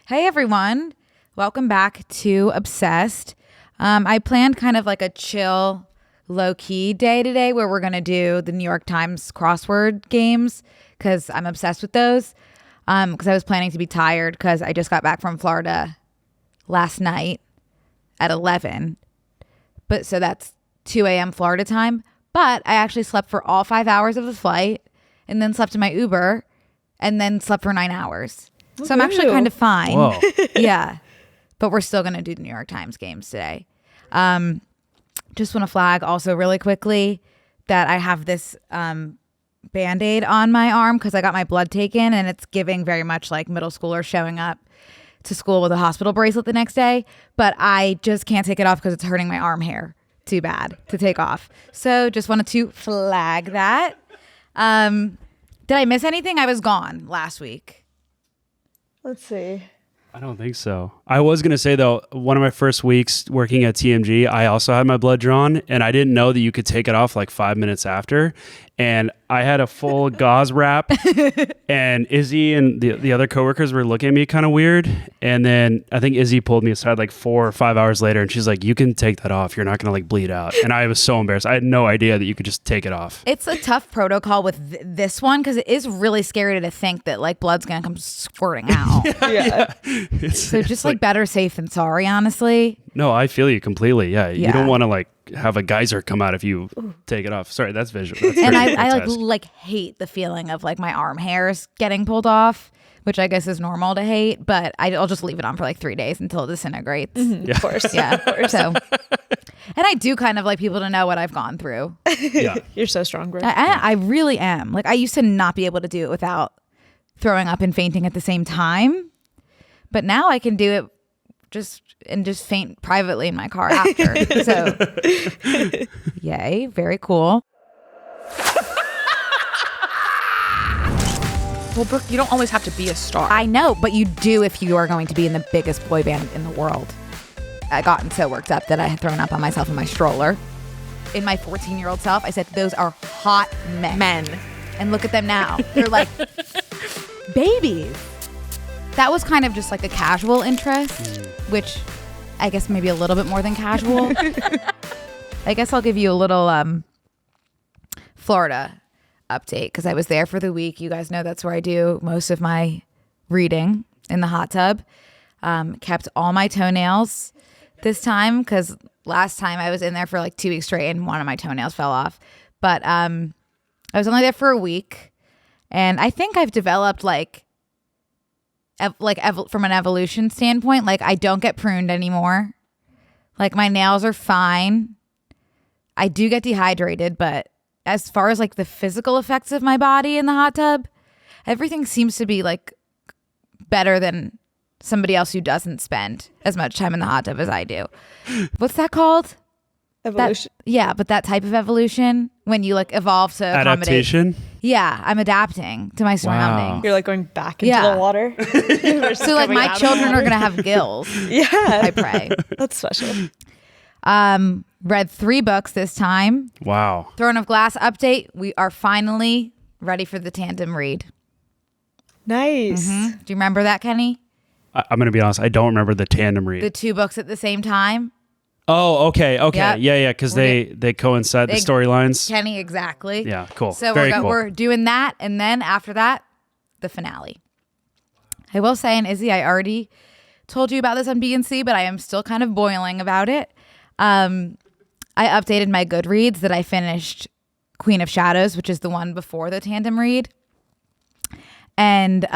Hey everyone, welcome back to Obsessed. I planned kind of like a chill, low-key day today where we're going to do the New York Times crossword games because I'm obsessed with those. Because I was planning to be tired because I just got back from Florida last night at 11. But so that's 2 a.m. Florida time. But I actually slept for all 5 hours of the flight and then slept in my Uber and then slept for 9 hours. So I'm actually kind of fine. Whoa. Yeah. But we're still going to do the New York Times games today. Just want to flag also really quickly that I have this Band-Aid on my arm because I got my blood taken and it's giving very much like middle schooler showing up to school with a hospital bracelet the next day. But I just can't take it off because it's hurting my arm hair too bad to take off. So just wanted to flag that. Did I miss anything? I was gone last week. Let's see. I don't think so. I was going to say, though, one of my first weeks working at TMG, I also had my blood drawn, and I didn't know that you could take it off like 5 minutes after. And I had a full gauze wrap, and Izzy and the other coworkers were looking at me kind of weird. And then I think Izzy pulled me aside like 4 or 5 hours later, and she's like, you can take that off. You're not going to like bleed out. And I was so embarrassed. I had no idea that you could just take it off. It's a tough protocol with this one because it is really scary to think that like blood's going to come squirting out. Yeah. So just like better safe than sorry, honestly. No, I feel you completely. Yeah. Yeah. You don't want to like have a geyser come out if you take it off. Sorry, that's visual. That's And very I grotesque. like hate the feeling of like my arm hairs getting pulled off, which I guess is normal to hate, but I'll just leave it on for like 3 days until it disintegrates. Mm-hmm. Of course. Yeah. Of course. So, and I do kind of like people to know what I've gone through. Yeah. You're so strong, Brooke. I really am. Like I used to not be able to do it without throwing up and fainting at the same time. But now I can do it just faint privately in my car after. So, yay, very cool. Well, Brooke, you don't always have to be a star. I know, but you do if you are going to be in the biggest boy band in the world. I gotten so worked up that I had thrown up on myself in my stroller. In my 14-year-old self, I said, those are hot men. And look at them now. They're like babies. That was kind of just like a casual interest, which I guess maybe a little bit more than casual. I guess I'll give you a little Florida update because I was there for the week. You guys know that's where I do most of my reading in the hot tub. Kept all my toenails this time because last time I was in there for like 2 weeks straight and one of my toenails fell off. But I was only there for a week, and I think I've developed from an evolution standpoint, like I don't get pruned anymore. Like my nails are fine. I do get dehydrated, but as far as like the physical effects of my body in the hot tub, everything seems to be like better than somebody else who doesn't spend as much time in the hot tub as I do. What's that called? Evolution. But that type of evolution when you like evolve to accommodate. Adaptation? Yeah, I'm adapting to my surroundings. You're like going back into the water. So like my children are gonna have gills. Yeah. I pray. That's special. Read 3 books this time. Wow. Throne of Glass update. We are finally ready for the tandem read. Nice. Do you remember that, Kenny? I'm going to be honest. I don't remember the tandem read. The 2 books at the same time. Oh, okay. Yep. Yeah. Because they coincide the storylines. Kenny, exactly. Yeah, cool. So Very cool. cool. We're doing that, and then after that, the finale. I will say, and Izzy, I already told you about this on B&C, but I am still kind of boiling about it. I updated my Goodreads that I finished Queen of Shadows, which is the one before the tandem read. And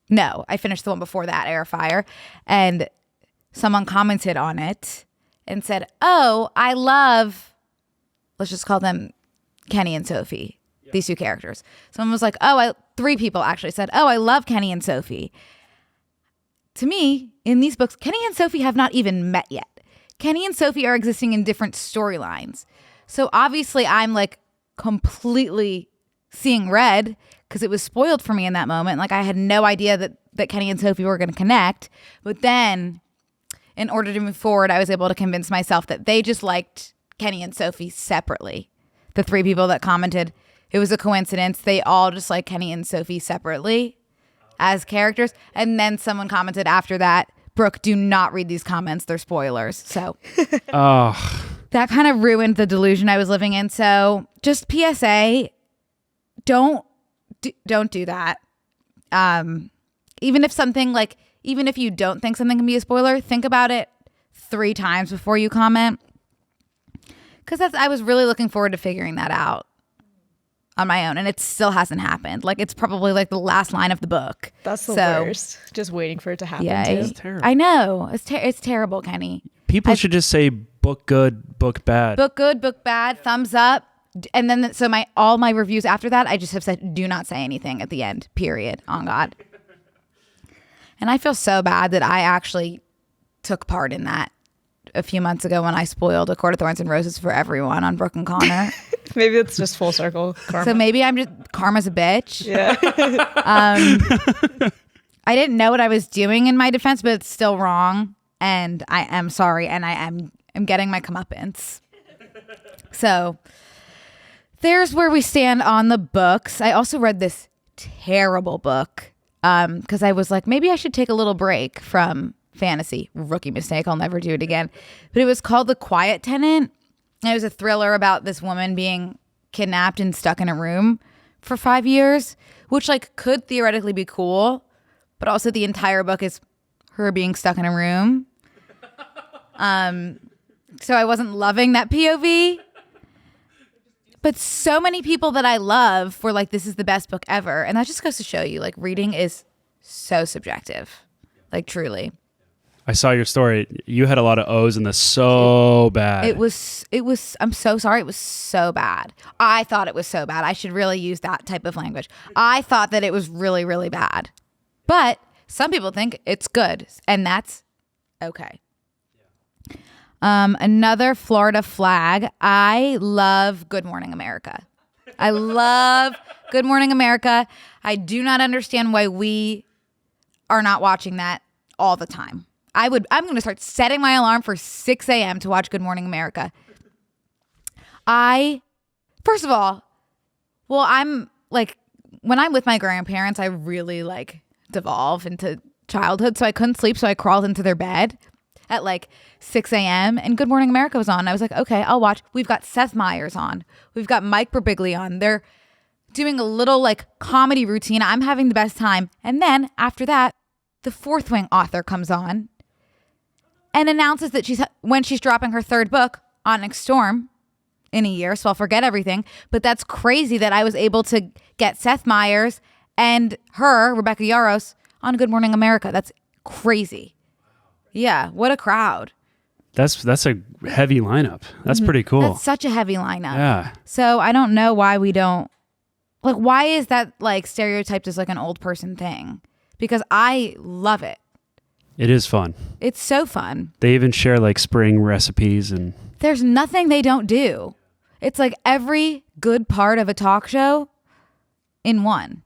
no, I finished the one before that, Air Fire. And someone commented on it and said, oh, I love, let's just call them Kenny and Sophie, these 2 characters. Someone was like, 3 people actually said, oh, I love Kenny and Sophie. To me, in these books, Kenny and Sophie have not even met yet. Kenny and Sophie are existing in different storylines. So obviously I'm like completely seeing red because it was spoiled for me in that moment. Like I had no idea that Kenny and Sophie were going to connect. But then in order to move forward, I was able to convince myself that they just liked Kenny and Sophie separately. The 3 people that commented, it was a coincidence. They all just like Kenny and Sophie separately. as characters. And then someone commented after that, Brooke, do not read these comments. They're spoilers. So that kind of ruined the delusion I was living in. So just PSA, don't do that. Even if you don't think something can be a spoiler, think about it 3 times before you comment. Because I was really looking forward to figuring that out on my own, and it still hasn't happened. Like, it's probably like the last line of the book. That's the worst. Just waiting for it to happen. Yeah, too. It's terrible. I know. It's terrible, Kenny. People should just say book good, book bad. Book good, book bad, thumbs up. And then all my reviews after that, I just have said, do not say anything at the end, period, on God. And I feel so bad that I actually took part in that a few months ago when I spoiled A Court of Thorns and Roses for everyone on Brooke and Connor. Maybe it's just full circle karma. So maybe karma's a bitch. Yeah. I didn't know what I was doing in my defense, but it's still wrong. And I am sorry. And I am getting my comeuppance. So there's where we stand on the books. I also read this terrible book because I was like, maybe I should take a little break from fantasy. Rookie mistake. I'll never do it again. But it was called The Quiet Tenant. And it was a thriller about this woman being kidnapped and stuck in a room for 5 years, which like could theoretically be cool. But also the entire book is her being stuck in a room. So I wasn't loving that POV. But so many people that I love were like, this is the best book ever. And that just goes to show you, like, reading is so subjective. Like, truly. I saw your story. You had a lot of O's in this so bad. It was, I'm so sorry. It was so bad. I thought it was so bad. I should really use that type of language. I thought that it was really, really bad. But some people think it's good. And that's okay. Another Florida flag. I love Good Morning America. I love Good Morning America. I do not understand why we are not watching that all the time. I'm going to start setting my alarm for 6 a.m. to watch Good Morning America. First of all, well, I'm like, when I'm with my grandparents, I really like devolve into childhood. So I couldn't sleep. So I crawled into their bed at like 6 a.m. and Good Morning America was on. I was like, okay, I'll watch. We've got Seth Meyers on. We've got Mike Birbiglia on. They're doing a little like comedy routine. I'm having the best time. And then after that, the Fourth Wing author comes on and announces that when she's dropping her 3rd book, Onyx Storm, in a year. So I'll forget everything. But that's crazy that I was able to get Seth Meyers and her, Rebecca Yarros, on Good Morning America. That's crazy. Yeah, what a crowd. That's a heavy lineup. That's pretty cool. That's such a heavy lineup. Yeah. So I don't know why we don't, like, why is that like stereotyped as like an old person thing? Because I love it. It is fun. It's so fun. They even share like spring recipes and There's nothing they don't do. It's like every good part of a talk show in one.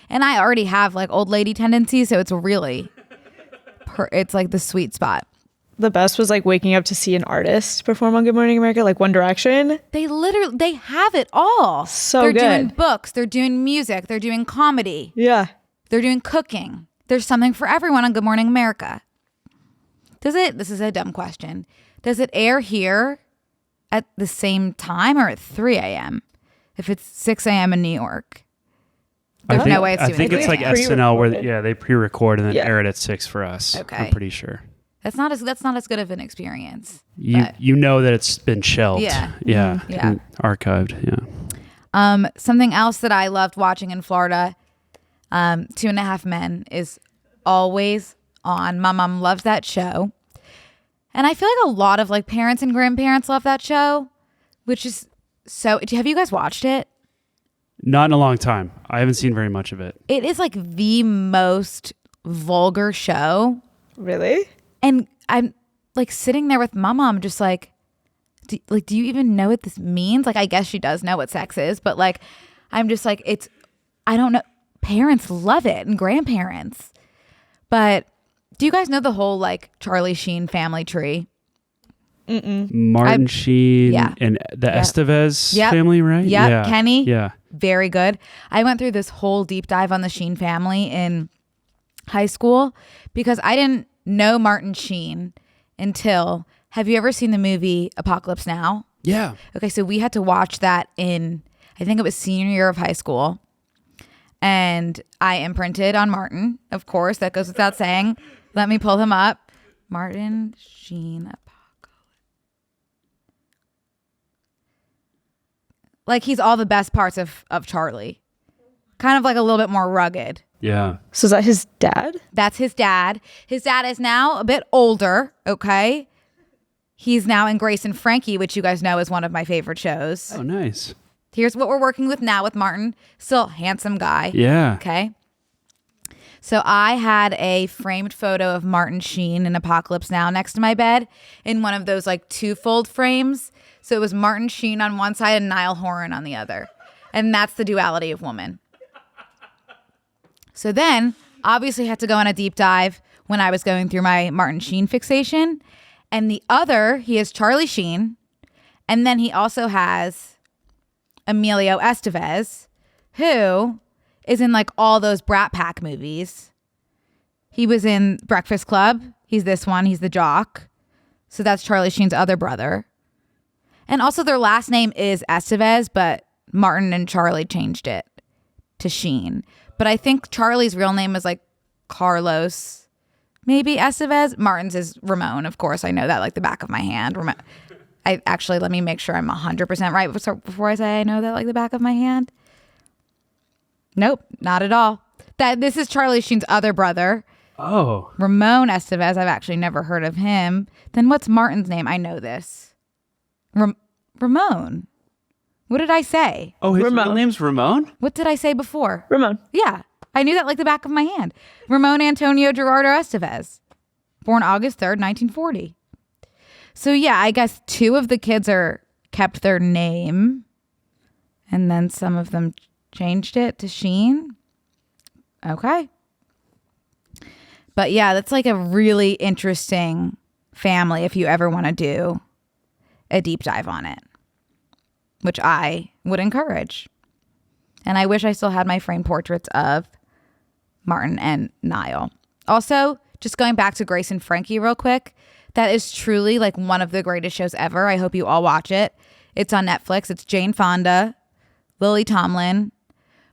And I already have like old lady tendencies, so it's really, it's like the sweet spot. The best was like waking up to see an artist perform on Good Morning America, like One Direction. They have it all. So they're good. doing books, they're doing music, they're doing comedy, Yeah. they're doing cooking. There's something for everyone on Good Morning America. This is a dumb question. Does it air here at the same time or at 3 a.m.? If it's 6 a.m. in New York. There's no way it's doing I think it. it's like SNL where they pre-record and then air it at 6 for us. Okay. I'm pretty sure. That's not as good of an experience. You know that it's been shelved. Yeah. Yeah. Yeah. And archived. Yeah. Something else that I loved watching in Florida, 2.5 Men is always on. My mom loves that show. And I feel like a lot of like parents and grandparents love that show, which is so, have you guys watched it? Not in a long time. I haven't seen very much of it. It is like the most vulgar show. Really? And I'm like sitting there with my mom just like, do you even know what this means? Like, I guess she does know what sex is, but like, I'm just like, I don't know. Parents love it and grandparents. But do you guys know the whole like Charlie Sheen family tree? Martin Sheen and the Estevez family, right? Yep. Yeah. Kenny. Yeah. Very good. I went through this whole deep dive on the Sheen family in high school because I didn't know Martin Sheen until, have you ever seen the movie Apocalypse Now? Yeah. Okay, so we had to watch that in, I think it was senior year of high school. And I imprinted on Martin, of course. That goes without saying. Let me pull him up. Martin Sheen Apocalypse. Like he's all the best parts of Charlie. Kind of like a little bit more rugged. Yeah. So is that his dad? That's his dad. His dad is now a bit older, okay? He's now in Grace and Frankie, which you guys know is one of my favorite shows. Oh, nice. Here's what we're working with now with Martin. Still handsome guy. Yeah. Okay. So I had a framed photo of Martin Sheen in Apocalypse Now next to my bed in one of those like two-fold frames. So it was Martin Sheen on one side and Niall Horan on the other. And that's the duality of woman. So then, obviously had to go on a deep dive when I was going through my Martin Sheen fixation. And the other, he has Charlie Sheen. And then he also has Emilio Estevez, who is in like all those Brat Pack movies. He was in Breakfast Club. He's this one. He's the jock. So that's Charlie Sheen's other brother. And also their last name is Estevez, but Martin and Charlie changed it to Sheen. But I think Charlie's real name is like Carlos, maybe Estevez. Martin's is Ramon, of course. I know that like the back of my hand. I actually, let me make sure I'm 100% right before I say I know that like the back of my hand. Nope, not at all. This is Charlie Sheen's other brother. Oh. Ramon Estevez. I've actually never heard of him. Then what's Martin's name? I know this. Ramon. What did I say? Oh, his real name's Ramon? What did I say before? Ramon. Yeah, I knew that like the back of my hand. Ramon Antonio Gerardo Estevez. Born August 3rd, 1940. So yeah, I guess two of the kids kept their name. And then some of them changed it to Sheen. Okay. But yeah, that's like a really interesting family if you ever want to do a deep dive on it, which I would encourage. And I wish I still had my framed portraits of Martin and Niall. Also, just going back to Grace and Frankie real quick, that is truly like one of the greatest shows ever. I hope you all watch it. It's on Netflix. It's Jane Fonda, Lily Tomlin,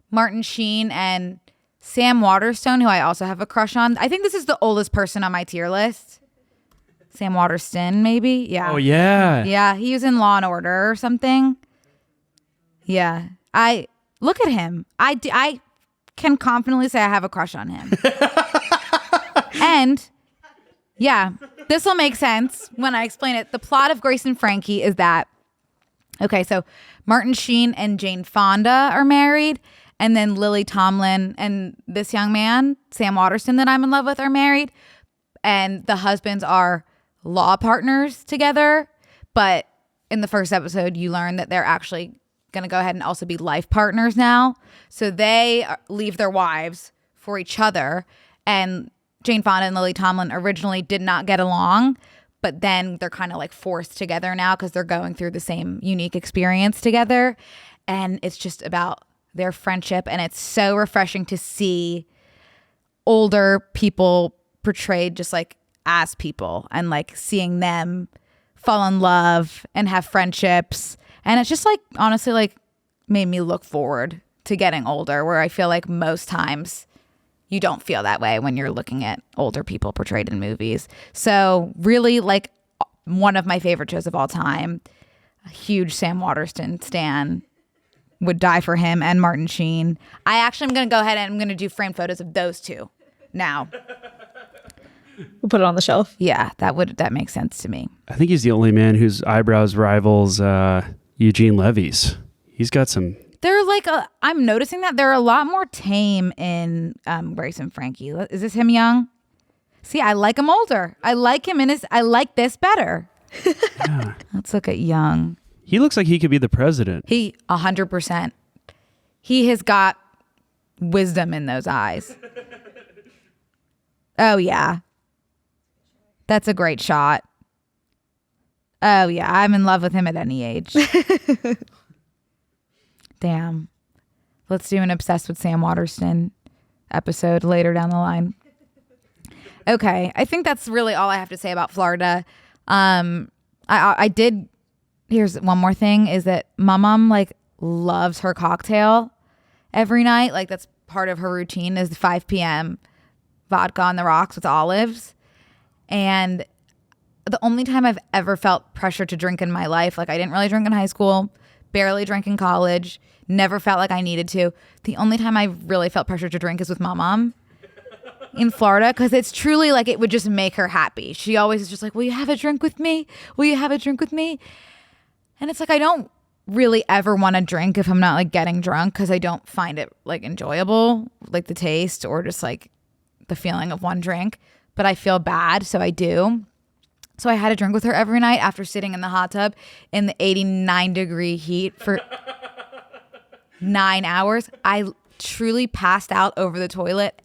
Martin Sheen, and Sam Waterston, who I also have a crush on. I think this is the oldest person on my tier list. Sam Waterston, maybe? Yeah. Oh, yeah. Yeah, he was in Law and Order or something. Yeah. Look at him. I can confidently say I have a crush on him. And yeah, this will make sense when I explain it. The plot of Grace and Frankie is that, okay, so Martin Sheen and Jane Fonda are married, and then Lily Tomlin and this young man, Sam Waterston, that I'm in love with, are married, and the husbands are law partners together. But in the first episode, you learn that they're actually going to go ahead and also be life partners now. So they leave their wives for each other. And Jane Fonda and Lily Tomlin originally did not get along, but then they're kind of like forced together now because they're going through the same unique experience together. And it's just about their friendship. And it's so refreshing to see older people portrayed just like as people, and like seeing them fall in love and have friendships. And it's just like, honestly, like made me look forward to getting older, where I feel like most times you don't feel that way when you're looking at older people portrayed in movies. So really like one of my favorite shows of all time. A huge Sam Waterston stan. Would die for him and Martin Sheen. I actually am going to go ahead and I'm going to do framed photos of those two now. We'll put it on the shelf. Yeah, that makes sense to me. I think he's the only man whose eyebrows rivals Eugene Levy's. He's got some. They're like I'm noticing that they're a lot more tame in Grace and Frankie. Is this him young? See, I like him older. I like him I like this better. Yeah. Let's look at young. He looks like he could be the president. He 100%. He has got wisdom in those eyes. Oh yeah. That's a great shot. Oh yeah, I'm in love with him at any age. Damn. Let's do an Obsessed with Sam Waterston episode later down the line. Okay. I think that's really all I have to say about Florida. I did. Here's one more thing is that Mommom like loves her cocktail every night. Like that's part of her routine is 5 p.m. vodka on the rocks with olives. And the only time I've ever felt pressure to drink in my life, like I didn't really drink in high school, barely drank in college, never felt like I needed to. The only time I really felt pressure to drink is with Mommom in Florida, because it's truly like it would just make her happy. She always is just like, will you have a drink with me? Will you have a drink with me? And it's like I don't really ever want to drink if I'm not like getting drunk, because I don't find it like enjoyable, like the taste or just like the feeling of one drink. But I feel bad, so I do. So I had a drink with her every night after sitting in the hot tub in the 89-degree heat for 9 hours. I truly passed out over the toilet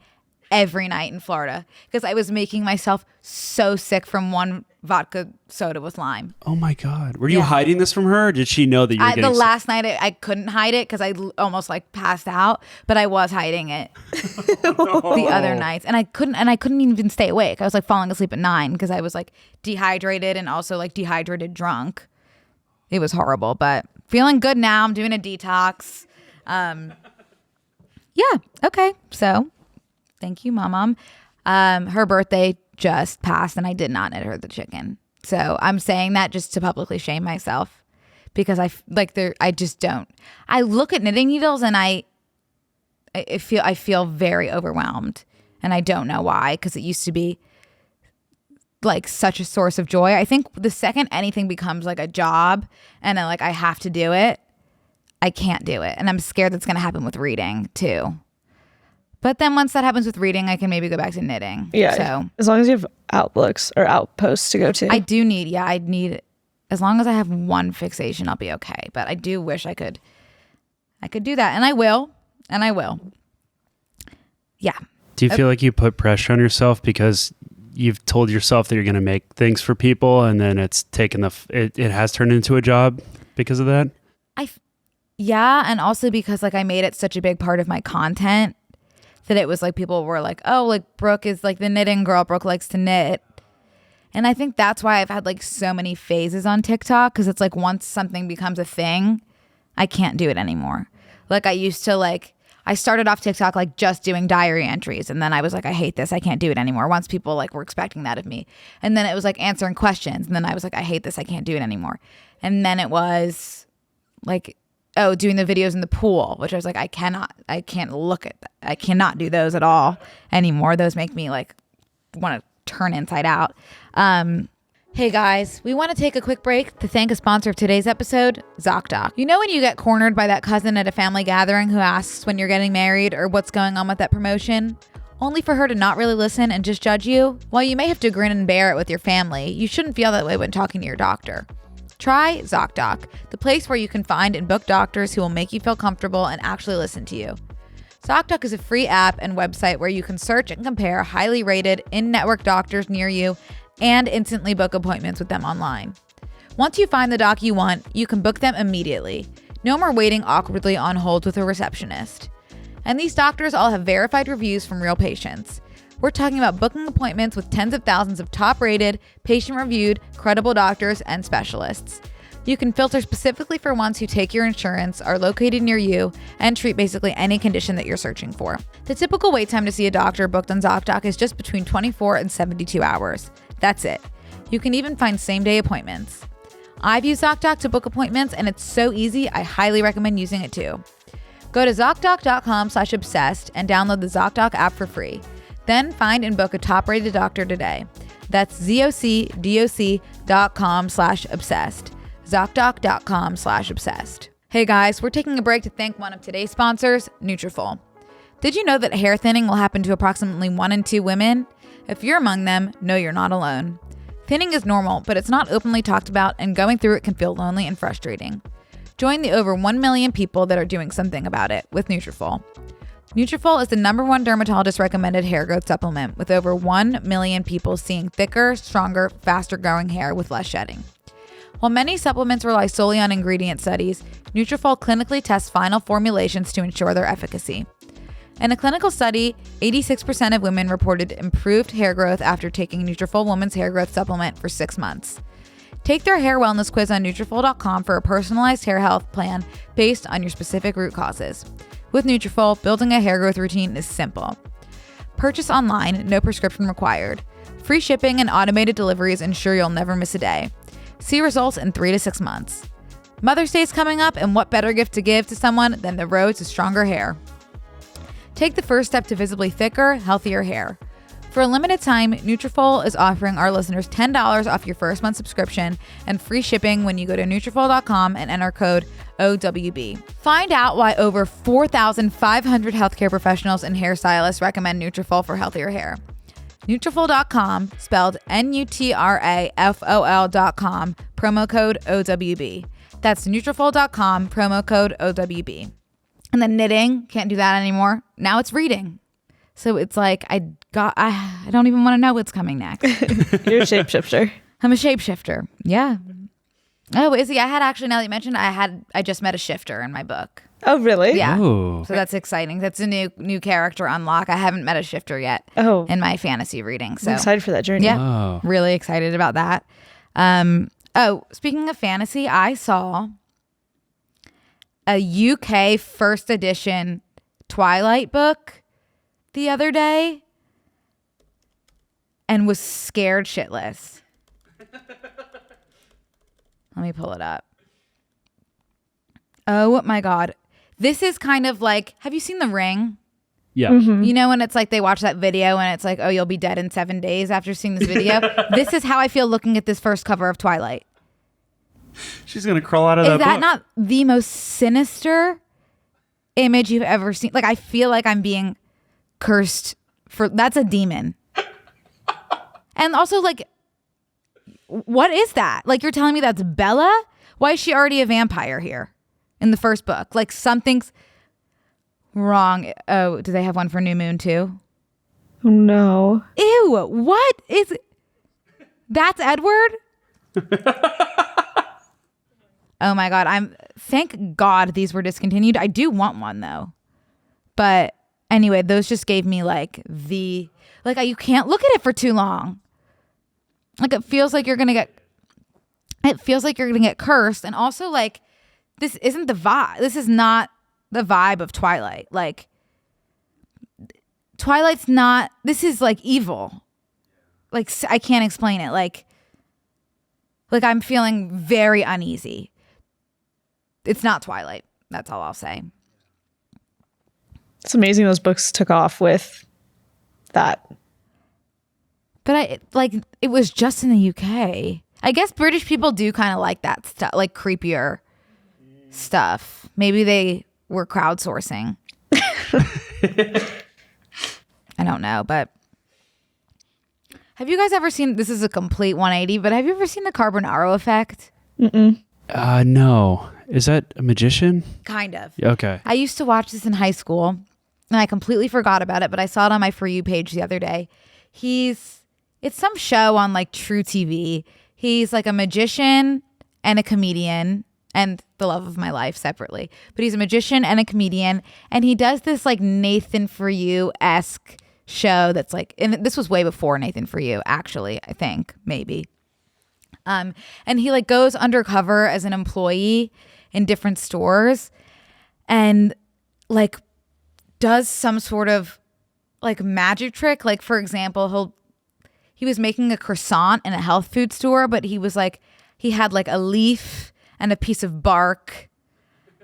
every night in Florida because I was making myself so sick from one vodka soda with lime. Oh my God. Were you hiding this from her? Or did she know that you were getting the last night I couldn't hide it because I almost like passed out, but I was hiding it the other nights. And I couldn't even stay awake. I was like falling asleep at 9 because I was like dehydrated and also like dehydrated drunk. It was horrible, but feeling good now. I'm doing a detox. Yeah. Okay. So thank you, Mommom. Her birthday just passed and I did not knit her the chicken. So I'm saying that just to publicly shame myself because I just don't. I look at knitting needles and I feel very overwhelmed and I don't know why, because it used to be like such a source of joy. I think the second anything becomes like a job and then like I have to do it, I can't do it. And I'm scared that's going to happen with reading too. But then once that happens with reading, I can maybe go back to knitting. Yeah. So as long as you have outlooks or outposts to go to. I need, as long as I have one fixation, I'll be okay. But I do wish I could do that. And I will. Yeah. Do you feel like you put pressure on yourself because you've told yourself that you're going to make things for people and then it's taken it has turned into a job because of that? Yeah. And also because like I made it such a big part of my content that it was like people were like, oh, like Brooke is like the knitting girl. Brooke likes to knit. And I think that's why I've had like so many phases on TikTok, because it's like once something becomes a thing, I can't do it anymore. Like I used to I started off TikTok like just doing diary entries. And then I was like, I hate this. I can't do it anymore. Once people like were expecting that of me. And then it was like answering questions. And then I was like, I hate this. I can't do it anymore. And then it was like, oh, doing the videos in the pool, which I was like, I can't look at that. I cannot do those at all anymore. Those make me like want to turn inside out. Hey guys, we want to take a quick break to thank a sponsor of today's episode, ZocDoc. You know when you get cornered by that cousin at a family gathering who asks when you're getting married or what's going on with that promotion? Only for her to not really listen and just judge you? While you may have to grin and bear it with your family, you shouldn't feel that way when talking to your doctor. Try ZocDoc, the place where you can find and book doctors who will make you feel comfortable and actually listen to you. ZocDoc is a free app and website where you can search and compare highly rated in-network doctors near you and instantly book appointments with them online. Once you find the doc you want, you can book them immediately. No more waiting awkwardly on hold with a receptionist. And these doctors all have verified reviews from real patients. We're talking about booking appointments with tens of thousands of top-rated, patient-reviewed, credible doctors and specialists. You can filter specifically for ones who take your insurance, are located near you, and treat basically any condition that you're searching for. The typical wait time to see a doctor booked on ZocDoc is just between 24 and 72 hours. That's it. You can even find same-day appointments. I've used ZocDoc to book appointments, and it's so easy, I highly recommend using it too. Go to ZocDoc.com/obsessed and download the ZocDoc app for free. Then find and book a top-rated doctor today. That's ZocDoc.com/obsessed. ZocDoc.com/obsessed. Hey guys, we're taking a break to thank one of today's sponsors, Nutrafol. Did you know that hair thinning will happen to approximately 1 in 2 women? If you're among them, know you're not alone. Thinning is normal, but it's not openly talked about, and going through it can feel lonely and frustrating. Join the over 1 million people that are doing something about it with Nutrafol. Nutrafol is the #1 dermatologist recommended hair growth supplement, with over 1 million people seeing thicker, stronger, faster growing hair with less shedding. While many supplements rely solely on ingredient studies, Nutrafol clinically tests final formulations to ensure their efficacy. In a clinical study, 86% of women reported improved hair growth after taking Nutrafol Women's Hair Growth Supplement for 6 months. Take their hair wellness quiz on Nutrafol.com for a personalized hair health plan based on your specific root causes. With Nutrafol, building a hair growth routine is simple. Purchase online, no prescription required. Free shipping and automated deliveries ensure you'll never miss a day. See results in 3 to 6 months. Mother's Day is coming up, and what better gift to give to someone than the road to stronger hair? Take the first step to visibly thicker, healthier hair. For a limited time, Nutrafol is offering our listeners $10 off your first month subscription and free shipping when you go to Nutrafol.com and enter code OWB. Find out why over 4,500 healthcare professionals and hairstylists recommend Nutrafol for healthier hair. Nutrafol.com, spelled Nutrafol.com, promo code OWB. That's Nutrafol.com, promo code OWB. And then knitting, can't do that anymore. Now it's reading. So it's like I don't even want to know what's coming next. You're a shapeshifter. I'm a shapeshifter. Yeah. Oh, Izzy, I had actually, now that you mentioned, I just met a shifter in my book. Oh, really? Yeah. Ooh. So that's exciting. That's a new character unlock. I haven't met a shifter yet in my fantasy reading. So I'm excited for that journey. yeah, Oh. really excited about that. Speaking of fantasy, I saw a UK first edition Twilight book the other day and was scared shitless. Let me pull it up. Oh my God. This is kind of like, have you seen The Ring? Yeah. Mm-hmm. You know, when it's like they watch that video and it's like, oh, you'll be dead in 7 days after seeing this video. This is how I feel looking at this first cover of Twilight. She's going to crawl out of Is that that book. not the most sinister image you've ever seen? Like, I feel like I'm being cursed for, that's a demon. And also, like, what is that? Like, you're telling me that's Bella? Why is she already a vampire here in the first book? Like, something's wrong. Oh, do they have one for New Moon too? Oh, no. Ew, what is, that's Edward? Oh my God, thank God these were discontinued. I do want one though. But anyway, those just gave me like you can't look at it for too long. Like it feels like you're going to get cursed. And also like, this isn't the vibe. This is not the vibe of Twilight. Like Twilight's not, this is like evil. Like I can't explain it. Like I'm feeling very uneasy. It's not Twilight. That's all I'll say. It's amazing those books took off with that. But it was just in the UK. I guess British people do kind of like that stuff, like creepier stuff. Maybe they were crowdsourcing. I don't know, but have you guys ever seen, this is a complete 180, but have you ever seen the Carbonaro Effect? No. Is that a magician? Kind of. Okay. I used to watch this in high school and I completely forgot about it, but I saw it on my For You page the other day. It's some show on like True TV. He's like a magician and a comedian and the love of my life separately. But he's a magician and a comedian and he does this like Nathan For You-esque show that's like, and this was way before Nathan For You, actually, I think, maybe. And he like goes undercover as an employee in different stores and like does some sort of like magic trick. Like for example, he was making a croissant in a health food store, but he had like a leaf and a piece of bark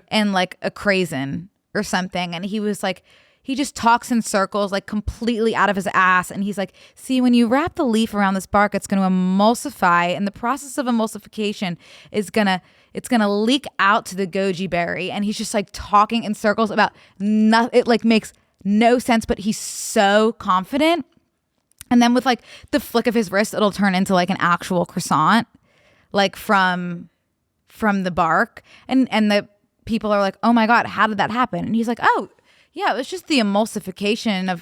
and like a craisin or something. And he was like, he just talks in circles, like completely out of his ass. And he's like, see, when you wrap the leaf around this bark, it's going to emulsify. And the process of emulsification it's going to leak out to the goji berry. And he's just like talking in circles about nothing. It like makes no sense, but he's so confident. And then with like the flick of his wrist, it'll turn into like an actual croissant, like from the bark. And the people are like, oh my God, how did that happen? And he's like, oh, yeah, it was just the emulsification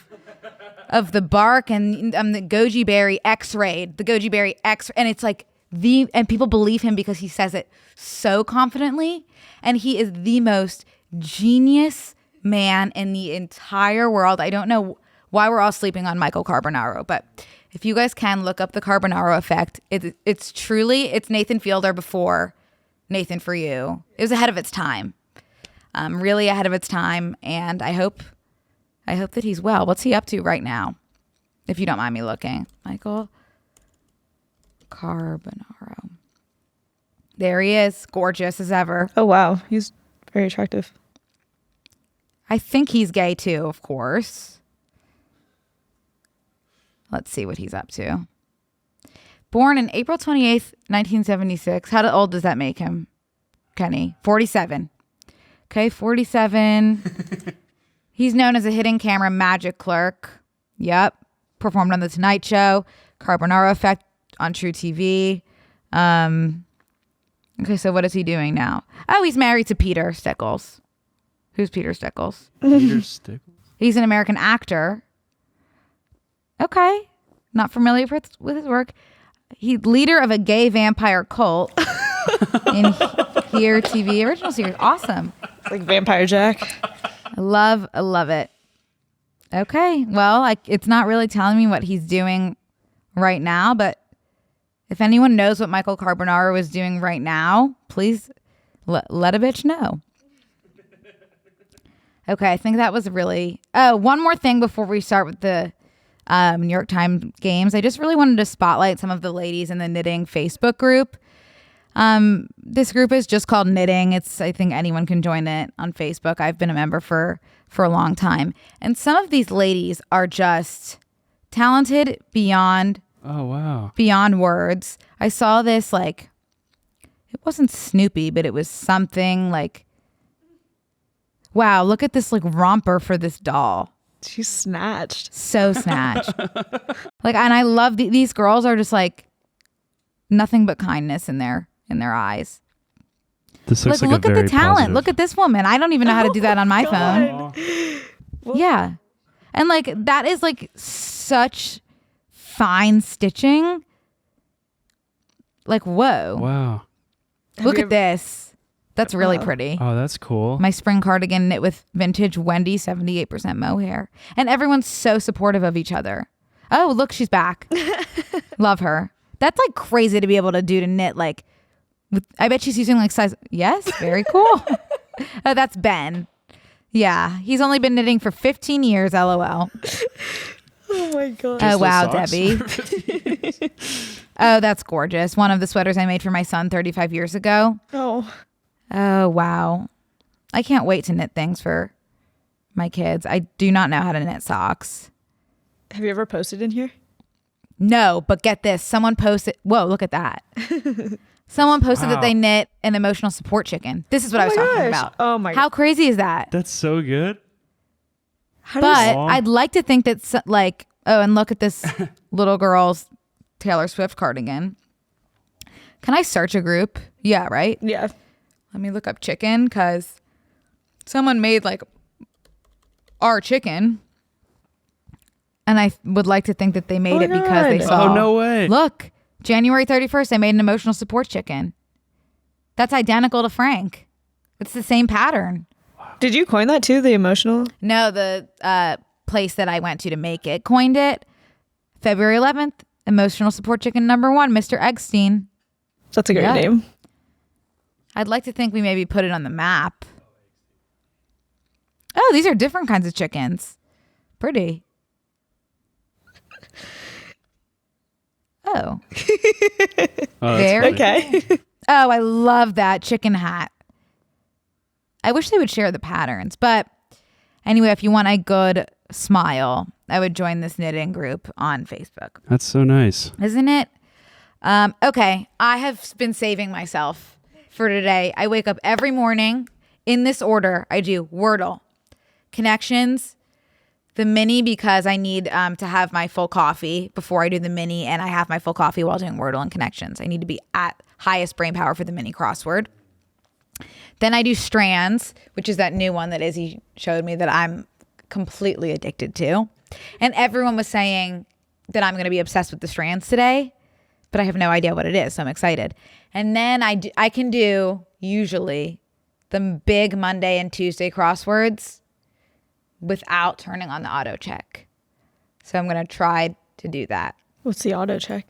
of the bark and the goji berry X-rayed, the goji berry X, and it's like and people believe him because he says it so confidently, and he is the most genius man in the entire world. I don't know why we're all sleeping on Michael Carbonaro, but if you guys can look up the Carbonaro Effect, it's Nathan Fielder before Nathan For You. It was ahead of its time, really ahead of its time, and I hope that he's well. What's he up to right now? If you don't mind me looking, Michael Carbonaro. There he is, gorgeous as ever. Oh wow, he's very attractive. I think he's gay too, of course. Let's see what he's up to. Born in April 28th, 1976. How old does that make him, Kenny? 47. Okay, 47. He's known as a hidden camera magic clerk. Yep. Performed on The Tonight Show, Carbonaro Effect on True TV. Okay, so what is he doing now? Oh, he's married to Peter Stickles. Who's Peter Stickles? Peter Stickles. He's an American actor. Okay. Not familiar with his work. He's leader of a gay vampire cult in Here TV original series. Awesome. Like Vampire Jack. I love it. Okay. Well, it's not really telling me what he's doing right now, but if anyone knows what Michael Carbonaro is doing right now, please let a bitch know. Okay, I think that was really... Oh, one more thing before we start with the New York Times games. I just really wanted to spotlight some of the ladies in the knitting Facebook group. This group is just called Knitting. I think anyone can join it on Facebook. I've been a member for a long time. And some of these ladies are just talented beyond... Oh, wow. Beyond words. I saw this, like... It wasn't Snoopy, but it was something like... Wow, look at this like romper for this doll. She's snatched. So snatched. Like, and I love these girls are just like nothing but kindness in their eyes. This looks like look a at very the talent. positive. Look at this woman. I don't even know how to do that on my phone. Yeah. And like that is like such fine stitching. Like, whoa. Wow. Look at this. That's really pretty. Oh, that's cool. My spring cardigan knit with vintage Wendy 78% mohair. And everyone's so supportive of each other. Oh, look, she's back. Love her. That's like crazy to be able to do to knit. Like, I bet she's using like size. Yes, very cool. Oh, that's Ben. Yeah, he's only been knitting for 15 years, LOL. Oh my God. Oh, wow, Debbie. Oh, that's gorgeous. One of the sweaters I made for my son 35 years ago. Oh, wow. I can't wait to knit things for my kids. I do not know how to knit socks. Have you ever posted in here? No, but get this. Someone posted. Whoa, look at that. Someone posted that they knit an emotional support chicken. This is what I was talking about. Oh my God. How crazy is that? That's so good. But I'd like to think that and look at this little girl's Taylor Swift cardigan. Can I search a group? Yeah, right? Yeah. Let me look up chicken because someone made like our chicken. And I would like to think that they made it because they saw. Oh, no way. Look, January 31st, I made an emotional support chicken. That's identical to Frank. It's the same pattern. Did you coin that too, the emotional? No, the place that I went to make it coined it. February 11th, emotional support chicken number 1, Mr. Eggstein. That's a great name. I'd like to think we maybe put it on the map. Oh, these are different kinds of chickens. Pretty. Oh. Very okay. Oh, I love that chicken hat. I wish they would share the patterns. But anyway, if you want a good smile, I would join this knitting group on Facebook. That's so nice. Isn't it? Okay, I have been saving myself for today. I wake up every morning in this order. I do Wordle, Connections, the Mini because I need to have my full coffee before I do the Mini, and I have my full coffee while doing Wordle and Connections. I need to be at highest brain power for the Mini Crossword. Then I do Strands, which is that new one that Izzy showed me that I'm completely addicted to. And everyone was saying that I'm going to be obsessed with the Strands today, but I have no idea what it is, so I'm excited. And then I can do usually the big Monday and Tuesday crosswords without turning on the auto check. So I'm going to try to do that. What's the auto check?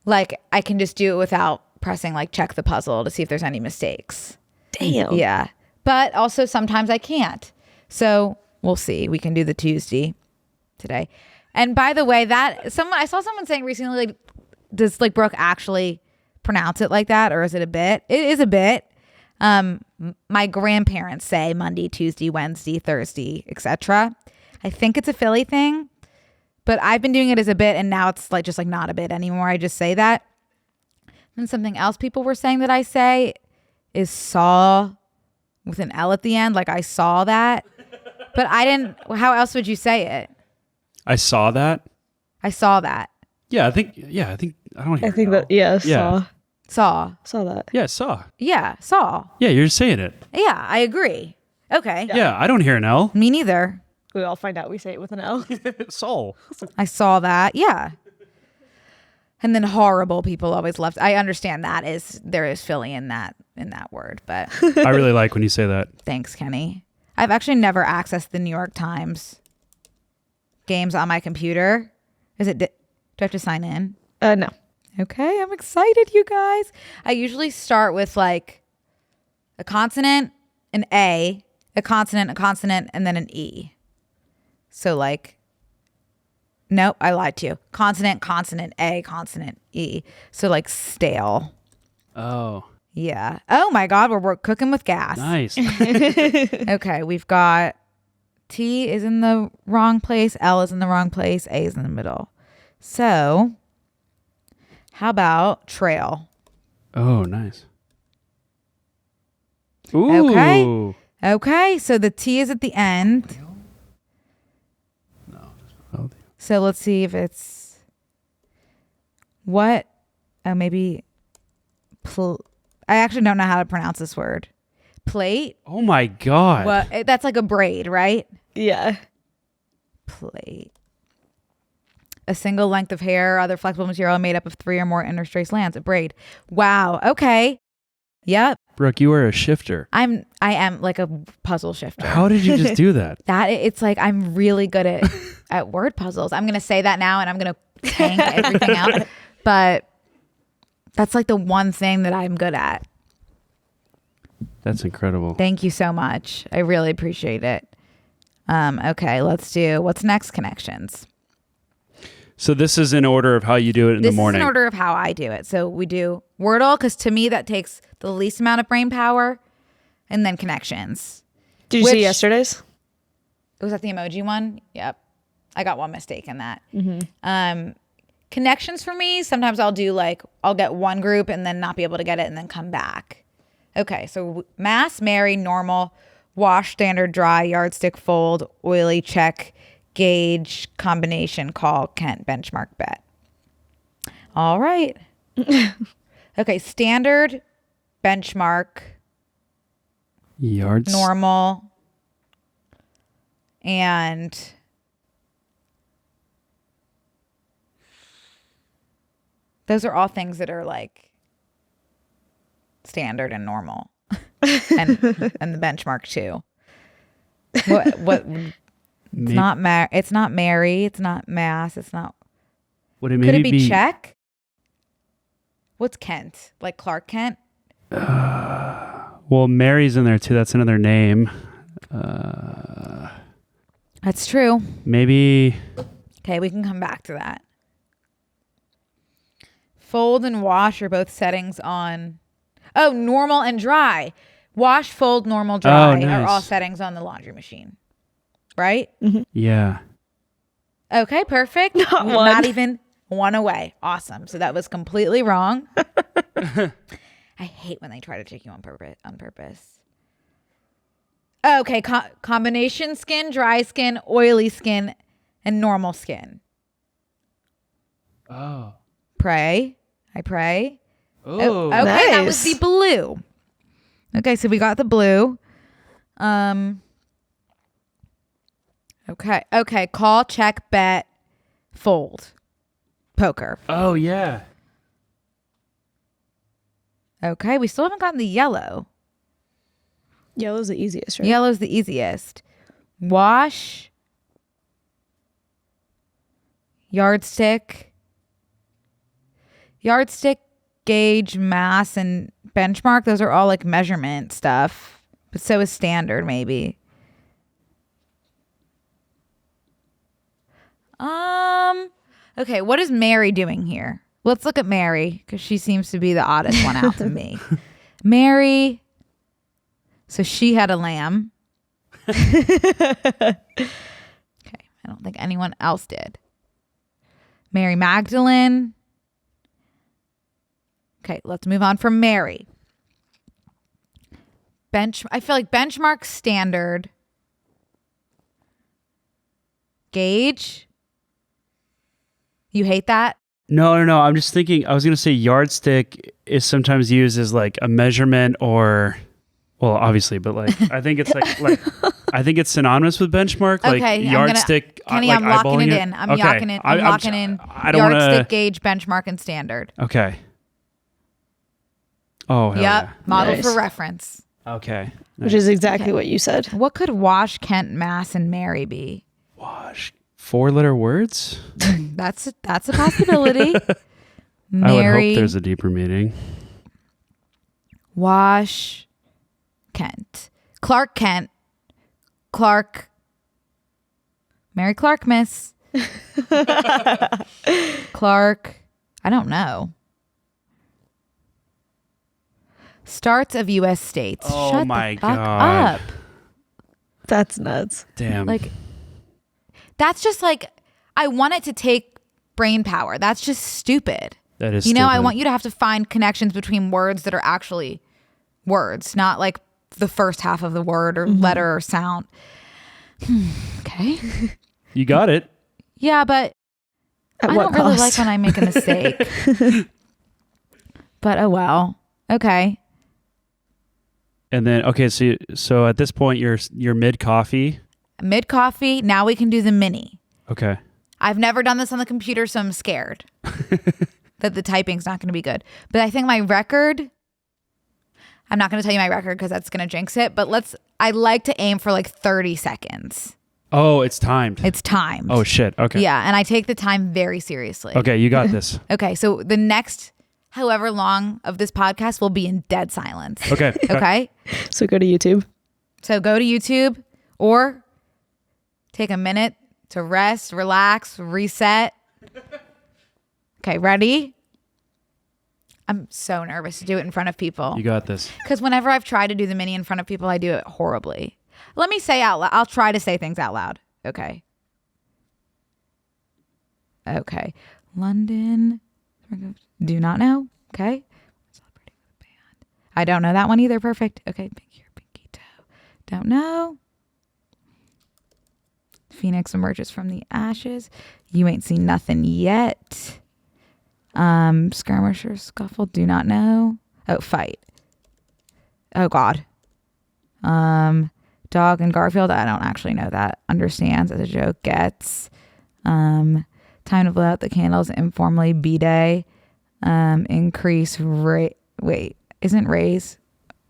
Like I can just do it without pressing like check the puzzle to see if there's any mistakes. Damn. Yeah. But also sometimes I can't. So we'll see. We can do the Tuesday today. And by the way, I saw someone saying recently, like, does like Brooke actually pronounce it like that, or is it a bit? It is a bit. My grandparents say Monday, Tuesday, Wednesday, Thursday, etc. I think it's a Philly thing, but I've been doing it as a bit, and now it's like just like not a bit anymore. I just say that. And something else people were saying that I say is saw with an L at the end. Like I saw that, but I didn't. How else would you say it? I saw that. I saw that. Yeah, I think. I don't hear. I think it that, yeah, Yeah. Saw. saw that. Yeah, saw. Yeah, saw. Yeah, you're saying it. Yeah, I agree. Okay. Yeah, I don't hear an L. Me neither. We all find out we say it with an L. Soul. I saw that. Yeah. And then horrible people always left. I understand there is Philly in that word, but I really like when you say that. thanks, Kenny. I've actually never accessed the New York Times games on my computer. Do I have to sign in? No. Okay, I'm excited, you guys. I usually start with like a consonant, an A, a consonant, and then an E. So like, nope, I lied to you. Consonant, A, consonant, E. So like stale. Oh, Yeah. Oh my God, we're cooking with gas. nice. Okay, we've got T is in the wrong place, L is in the wrong place, A is in the middle. So how about trail? Oh, nice. Ooh. Okay. Okay, so the T is at the end. Oh, So let's see if it's what? Oh, maybe. I actually don't know how to pronounce this word. Plate. oh my God. What? That's like a braid, right? Yeah. Plate. A single length of hair or other flexible material made up of 3 or more interstraced strands. A braid. Wow. Okay. Yep. Brooke, you are a shifter. I am like a puzzle shifter. How did you just do that? It's like I'm really good at word puzzles. I'm gonna say that now, and I'm gonna tank everything out. But that's like the one thing that I'm good at. That's incredible. Thank you so much. I really appreciate it. Okay, let's do what's next. Connections. So this is in order of how you do it in the morning. This is in order of how I do it. So we do Wordle, because to me that takes the least amount of brain power, and then connections. Did you see yesterday's? Was that the emoji one? Yep. I got one mistake in that. Connections for me, sometimes I'll get one group and then not be able to get it and then come back. Okay, so mass, Mary, normal, wash, standard, dry, yardstick, fold, oily, check, gauge, combination, call, Kent, benchmark, bet. All right. Okay, standard, benchmark, Yards. normal, and those are all things that are like standard and normal, and the benchmark too. What? It's not It's not Mary. It's not mass. It's not. Would it Could maybe it be check? What's Kent? Like Clark Kent? Well, Mary's in there too. That's another name. That's true. Maybe. Okay, we can come back to that. Fold and wash are both settings on. Oh, normal and dry. Wash, fold, normal, dry Oh, nice. are all settings on the laundry machine. Right? Yeah. Okay, perfect. Not one. Not even one away. Awesome. So that was completely wrong. I hate when they try to trick you on purpose. Okay, combination skin, dry skin, oily skin, and normal skin. Oh. Pray. I pray. Oh. Okay, that was nice. the blue. Okay, so we got the blue. Okay. Call, check, bet, fold, poker. Oh yeah. Okay, we still haven't gotten the yellow. Yellow's the easiest, right? Yellow's the easiest. Wash. Yardstick. Yardstick, gauge, mass, and benchmark. Those are all like measurement stuff. But so is standard, maybe. Okay, what is Mary doing here? Let's look at Mary, because she seems to be the oddest one out to me. Mary. So she had a lamb. Okay, I don't think anyone else did. Mary Magdalene. Okay, let's move on from Mary. I feel like benchmark, standard. Gauge. You hate that? No. I'm just thinking, I was going to say yardstick is sometimes used as like a measurement or, well, obviously, but like, I think it's like I think it's synonymous with benchmark. Like Okay, yardstick. Kenny, like I'm locking it eyeballing in. I'm Okay. locking it. I'm locking in I don't yardstick, wanna, gauge, benchmark, and standard. Okay. Oh, hell Yep. yeah. Model Nice. for reference. Okay. Which is exactly what you said. What could Wash, Kent, Mass, and Mary be? Wash. 4-letter words? That's a possibility. I would Mary, hope there's a deeper meaning. Wash, Kent. Clark Kent. Clark. Mary Clark, miss. Clark. I don't know. Starts of U.S. states. Oh Shut my the fuck God. up. That's nuts. Damn. Like, that's just like, I want it to take brain power. That's just stupid. that is You know, I stupid. want you to have to find connections between words that are actually words, not like the first half of the word or letter or sound. Okay. You got it. Yeah, but At I what don't really cost? like when I make a mistake. But oh well. Okay. And then, okay, so at this point, you're mid coffee. Mid coffee. Now we can do the mini. Okay. I've never done this on the computer, so I'm scared that the typing's not going to be good. But I think my record, I'm not going to tell you my record because that's going to jinx it, but I like to aim for like 30 seconds. Oh, it's timed. It's timed. Oh, shit. Okay. Yeah, and I take the time very seriously. Okay, you got this. Okay, so the next however long of this podcast will be in dead silence. Okay. Okay? So go to YouTube. So go to YouTube or take a minute to rest, relax, reset. Okay, ready? I'm so nervous to do it in front of people. You got this. Because whenever I've tried to do the mini in front of people, I do it horribly. Let me say out loud. I'll try to say things out loud. Okay. Okay. London. Do not know. Okay. Celebrating with a band. I don't know that one either. Perfect. Okay. Pinky toe. Don't know. Phoenix emerges from the ashes. You ain't seen nothing yet. Skirmisher, scuffle. Do not know. Oh, fight. Oh God. Dog and Garfield. I don't actually know that. Understands as a joke. Gets. Time to blow out the candles. Informally. B-Day. Increase rate. Wait, isn't raise?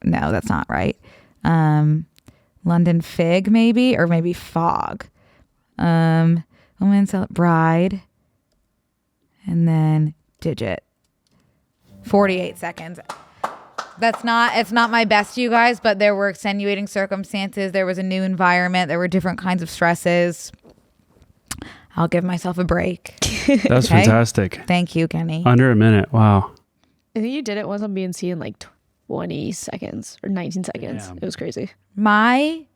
No, that's not right. London fig maybe, or maybe fog. Woman bride. And then digit. 48 seconds. It's not my best, you guys, but there were extenuating circumstances. There was a new environment. There were different kinds of stresses. I'll give myself a break. That's Okay. fantastic. Thank you, Kenny. Under a minute. Wow. I think you did it once on BNC in like 20 seconds or 19 seconds. Damn. It was crazy. My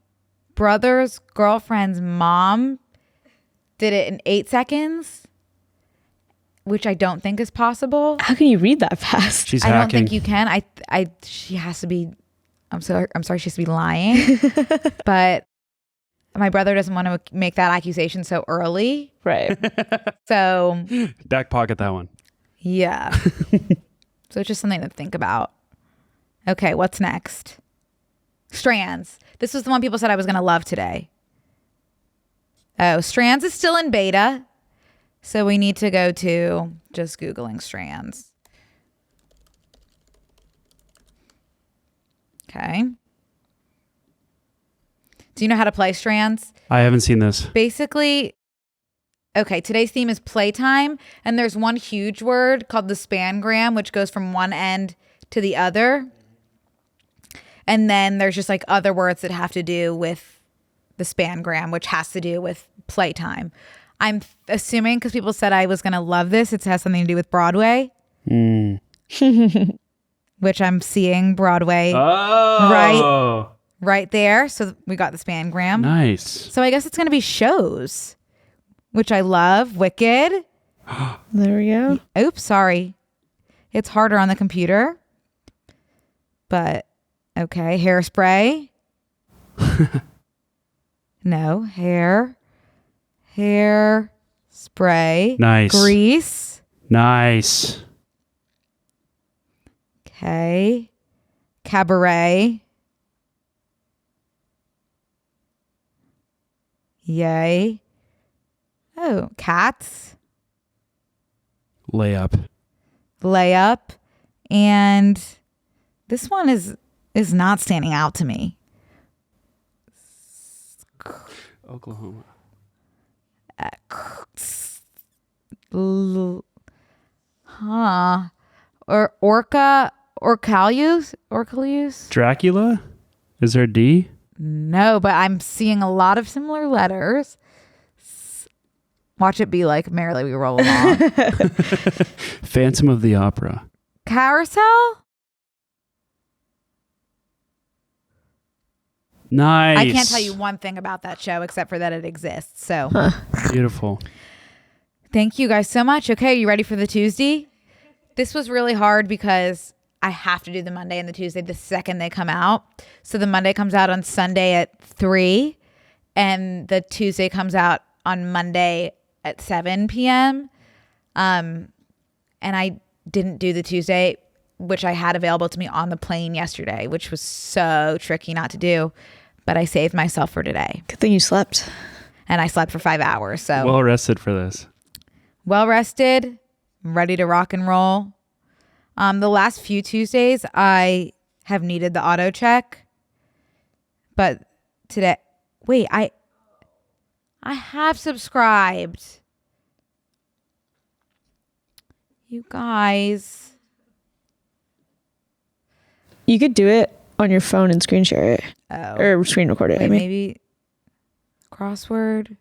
brother's girlfriend's mom did it in 8 seconds, which I don't think is possible. How can you read that fast? She's I don't hacking. think you can. She has to be. I'm sorry. She has to be lying. But my brother doesn't want to make that accusation so early. Right. So Back pocket that one. yeah. So it's just something to think about. Okay, what's next? Strands. This was the one people said I was going to love today. Oh, Strands is still in beta. So we need to go to just Googling Strands. Okay. Do you know how to play Strands? I haven't seen this. Basically, okay, today's theme is playtime, and there's one huge word called the spangram, which goes from one end to the other. And then there's just like other words that have to do with the spangram, which has to do with playtime. I'm assuming because people said I was going to love this, it has something to do with Broadway. Which I'm seeing Broadway right there. So we got the spangram. Nice. So I guess it's going to be shows, which I love. Wicked. There we go. Oops, sorry. It's harder on the computer. But okay, hairspray. No, hair spray. Nice. Grease. Nice. Okay. Cabaret. Yay. Oh, cats. Layup. And this one is not standing out to me. Oklahoma. Or Orcalius? Dracula? Is there a D? No, but I'm seeing a lot of similar letters. Watch it be like merrily we roll along. Phantom of the Opera. Carousel? Nice. I can't tell you one thing about that show except for that it exists. So Beautiful. thank you guys so much. Okay, you ready for the Tuesday? This was really hard because I have to do the Monday and the Tuesday the second they come out. So the Monday comes out on Sunday at 3 and the Tuesday comes out on Monday at 7 p.m. And I didn't do the Tuesday, which I had available to me on the plane yesterday, which was so tricky not to do. But I saved myself for today. Good thing you slept. And I slept for 5 hours. So Well rested for this. well rested, ready to rock and roll. The last few Tuesdays, I have needed the auto check. But today, wait, I have subscribed. You guys. You could do it on your phone and screen share it. Oh. Or screen record it. Wait, I mean. maybe crossword.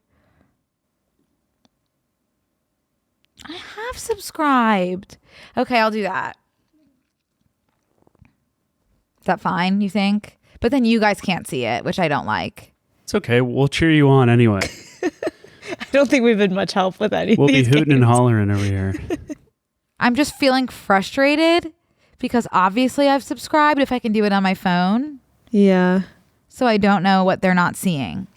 I have subscribed. Okay, I'll do that. Is that fine, you think? But then you guys can't see it, which I don't like. It's okay. We'll cheer you on anyway. I don't think we've been much help with any We'll of be these hooting and games. hollering over here. I'm just feeling frustrated because obviously I've subscribed if I can do it on my phone. Yeah. So I don't know what they're not seeing.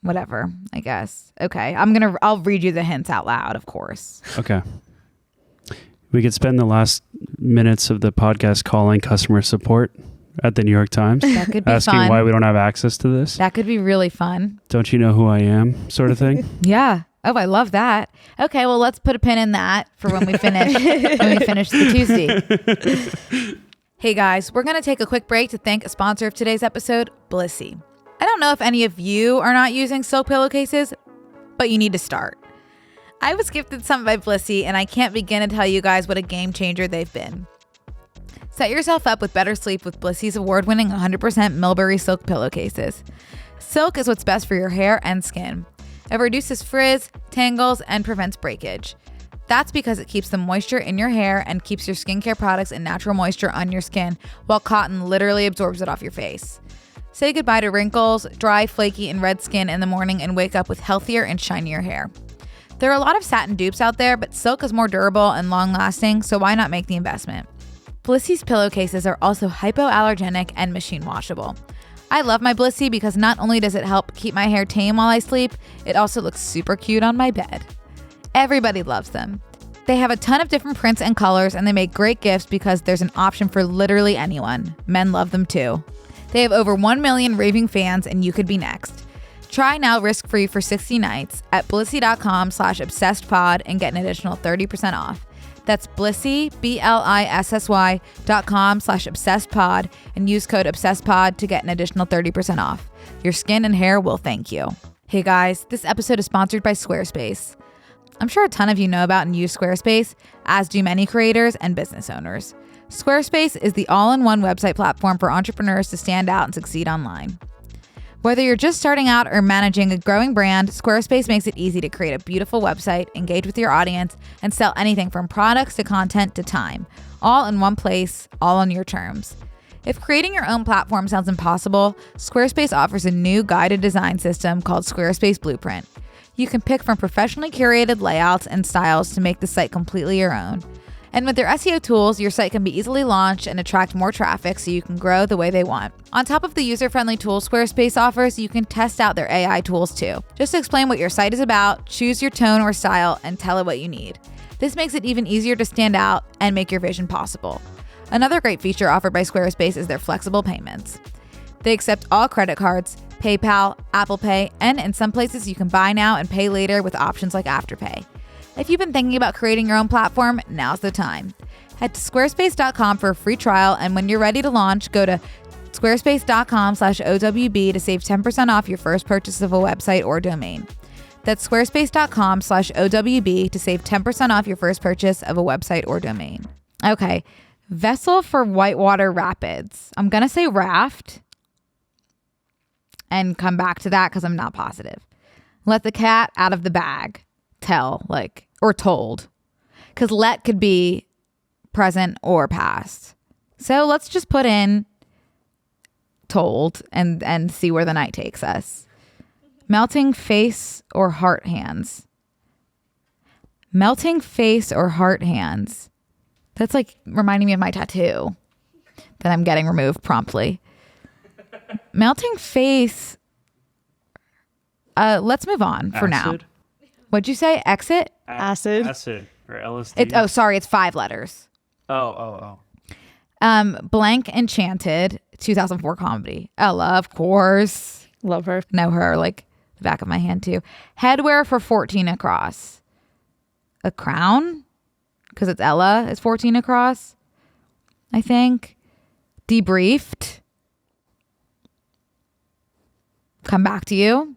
Whatever, I guess. Okay, I'll read you the hints out loud, of course. Okay. We could spend the last minutes of the podcast calling customer support at the New York Times. That could be asking fun. why we don't have access to this. That could be really fun. Don't you know who I am? Sort of thing. Yeah. Oh, I love that. Okay, well, let's put a pin in that for when we finish the Tuesday. Hey guys, we're going to take a quick break to thank a sponsor of today's episode, Blissy. I don't know if any of you are not using silk pillowcases, but you need to start. I was gifted some by Blissy, and I can't begin to tell you guys what a game changer they've been. Set yourself up with better sleep with Blissy's award-winning 100% Millbury silk pillowcases. Silk is what's best for your hair and skin. It reduces frizz, tangles, and prevents breakage. That's because it keeps the moisture in your hair and keeps your skincare products and natural moisture on your skin, while cotton literally absorbs it off your face. Say goodbye to wrinkles, dry, flaky, and red skin in the morning and wake up with healthier and shinier hair. There are a lot of satin dupes out there, but silk is more durable and long-lasting, so why not make the investment? Blissy's pillowcases are also hypoallergenic and machine washable. I love my Blissy because not only does it help keep my hair tame while I sleep, it also looks super cute on my bed. Everybody loves them. They have a ton of different prints and colors, and they make great gifts because there's an option for literally anyone. Men love them too. They have over 1 million raving fans, and you could be next. Try now risk-free for 60 nights at blissy.com/obsessedpod and get an additional 30% off. That's Blissy, BLISSY.com/obsessedpod and use code obsessedpod to get an additional 30% off. Your skin and hair will thank you. Hey guys, this episode is sponsored by Squarespace. I'm sure a ton of you know about and use Squarespace, as do many creators and business owners. Squarespace is the all-in-one website platform for entrepreneurs to stand out and succeed online. Whether you're just starting out or managing a growing brand, Squarespace makes it easy to create a beautiful website, engage with your audience, and sell anything from products to content to time, all in one place, all on your terms. If creating your own platform sounds impossible, Squarespace offers a new guided design system called Squarespace Blueprint. You can pick from professionally curated layouts and styles to make the site completely your own. And with their SEO tools, your site can be easily launched and attract more traffic so you can grow the way they want. On top of the user-friendly tools Squarespace offers, you can test out their AI tools too. Just explain what your site is about, choose your tone or style, and tell it what you need. This makes it even easier to stand out and make your vision possible. Another great feature offered by Squarespace is their flexible payments. They accept all credit cards, PayPal, Apple Pay, and in some places you can buy now and pay later with options like Afterpay. If you've been thinking about creating your own platform, now's the time. Head to squarespace.com for a free trial, and when you're ready to launch, go to squarespace.com/OWB to save 10% off your first purchase of a website or domain. That's squarespace.com/OWB to save 10% off your first purchase of a website or domain. Okay, vessel for whitewater rapids. I'm going to say raft and come back to that because I'm not positive. Let the cat out of the bag. Tell, or told, because let could be present or past. So let's just put in told and see where the night takes us. Melting face or heart hands. Melting face or heart hands. That's like reminding me of my tattoo that I'm getting removed promptly. Melting face. Let's move on for now. What'd you say? Exit? Acid. Acid or LSD. It's 5 letters. Oh. Blank Enchanted, 2004 comedy. Ella, of course. Love her. Know her like the back of my hand too. Headwear for 14 across. A crown? Because it's Ella. It's 14 across, I think. Debriefed. Come back to you.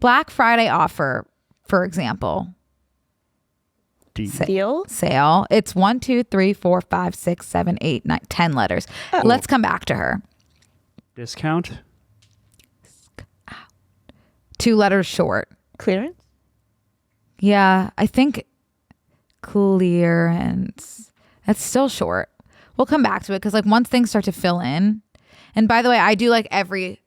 Black Friday offer. For example, Deal? Sale. It's 1, 2, 3, 4, 5, 6, 7, 8, 9, 10 letters. Oh. Let's come back to her. Discount? 2 letters short. Clearance? Yeah, I think clearance. That's still short. We'll come back to it because once things start to fill in. And by the way, I do every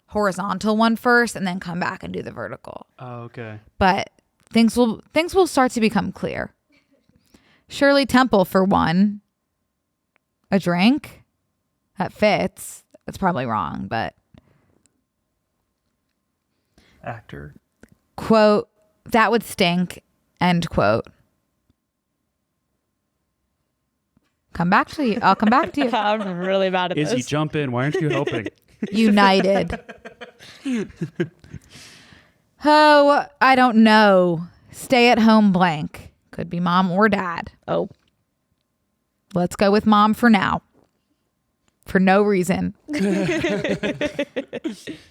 horizontal one first and then come back and do the vertical. Oh, okay. But things will start to become clear. Shirley Temple for 1. A drink? That fits. That's probably wrong, but. Actor. Quote, that would stink. End quote. Come back to you. I'll come back to you. I'm really bad at this. Izzy, jump in. Why aren't you helping? United. Oh, I don't know. Stay at home blank. Could be mom or dad. Oh. Let's go with mom for now. For no reason.